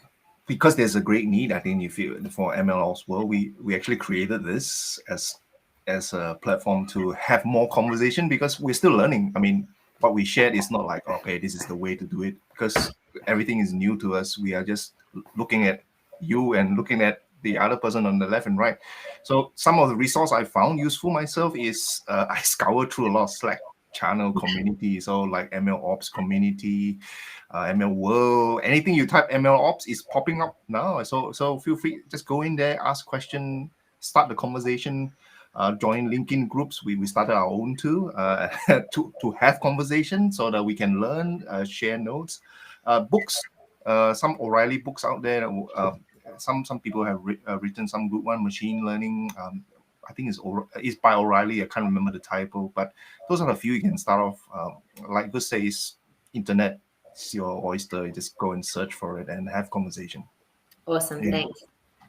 S1: because there's a great need, I think for MLOps world, we actually created this as a platform to have more conversation, because we're still learning. I mean, what we shared is not like, okay, this is the way to do it, because everything is new to us. We are just looking at you and looking at the other person on the left and right. So some of the resource I found useful myself is I scoured through a lot of Slack channel community, so like MLOps community, ML world, anything you type MLOps is popping up now. So feel free, just go in there, ask question, start the conversation, join LinkedIn groups. We started our own too, to have conversation so that we can learn, share notes, books, some O'Reilly books out there. Some people have written some good one, machine learning. I think it's by O'Reilly. I can't remember the title, but those are a few you can start off. Like Gus says, internet is your oyster. You just go and search for it and have conversation.
S2: Awesome, yeah. Thanks.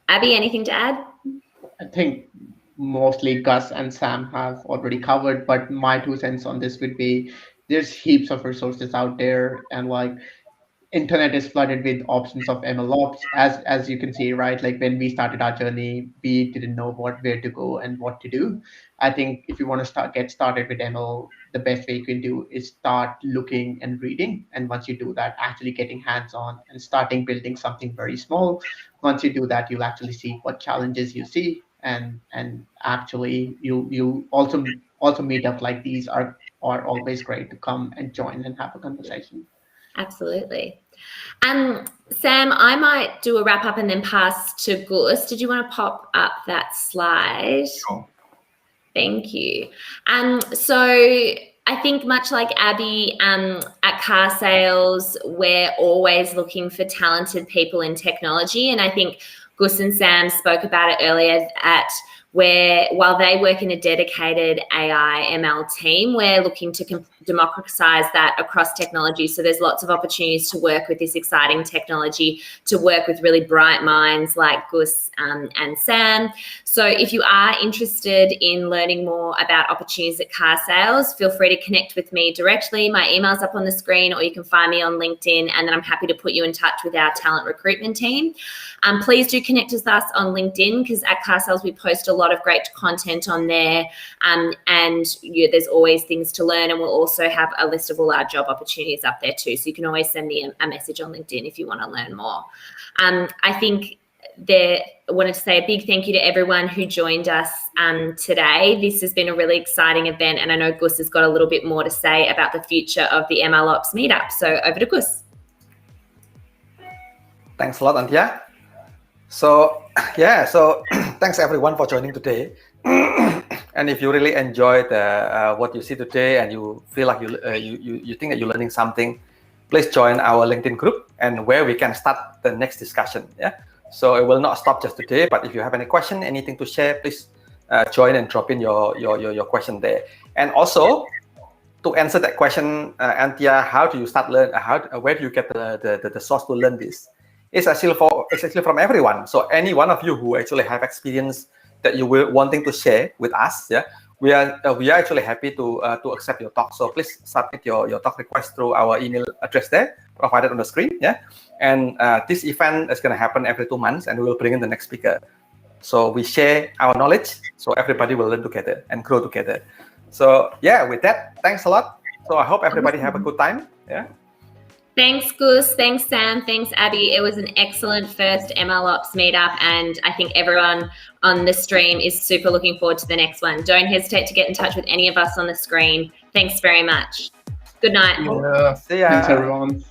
S2: Abby, anything to add?
S4: I think mostly Gus and Sam have already covered, but my 2 cents on this would be there's heaps of resources out there, and like internet is flooded with options of MLOps, as you can see, right? Like when we started our journey, we didn't know where to go and what to do. I think if you want to get started with ML, the best way you can do is start looking and reading. And once you do that, actually getting hands-on and starting building something very small. Once you do that, you'll actually see what challenges you see, and actually you also meet up like these are always great to come and join and have a conversation.
S2: Absolutely. Sam, I might do a wrap up and then pass to Gus. Did you want to pop up that slide?
S1: Sure.
S2: Thank you. So I think much like Abby at Carsales, we're always looking for talented people in technology. And I think Gus and Sam spoke about it earlier where while they work in a dedicated AI ML team, we're looking to democratize that across technology. So there's lots of opportunities to work with this exciting technology, to work with really bright minds like Gus and Sam. So if you are interested in learning more about opportunities at Carsales, feel free to connect with me directly. My email's up on the screen, or you can find me on LinkedIn, and then I'm happy to put you in touch with our talent recruitment team. Please do connect with us on LinkedIn, because at Carsales we post a lot of great content on there, and there's always things to learn, and we'll also have a list of all our job opportunities up there too, so you can always send me a message on LinkedIn if you want to learn more. I think I wanted to say a big thank you to everyone who joined us today. This has been a really exciting event, and I know Gus has got a little bit more to say about the future of the MLOps meetup. So over to Gus.
S3: Thanks a lot, Antia. So yeah, so thanks everyone for joining today. And if you really enjoyed what you see today, and you feel like you think that you're learning something, please join our LinkedIn group, and where we can start the next discussion. Yeah. So it will not stop just today, but if you have any question, anything to share, please join and drop in your question there. And also, to answer that question, Antia, how do you start learn? Where do you get the source to learn this? It's actually from everyone. So any one of you who actually have experience that you were wanting to share with us, yeah, we are actually happy to accept your talk. So please submit your talk request through our email address there, provided on the screen. Yeah, and this event is going to happen every 2 months, and we will bring in the next speaker. So we share our knowledge, so everybody will learn together and grow together. So yeah, with that, thanks a lot. So I hope everybody have a good time. Yeah.
S2: Thanks, Gus. Thanks, Sam. Thanks, Abby. It was an excellent first MLOps meetup, and I think everyone on the stream is super looking forward to the next one. Don't hesitate to get in touch with any of us on the screen. Thanks very much. Good night.
S4: See ya. Thanks, everyone.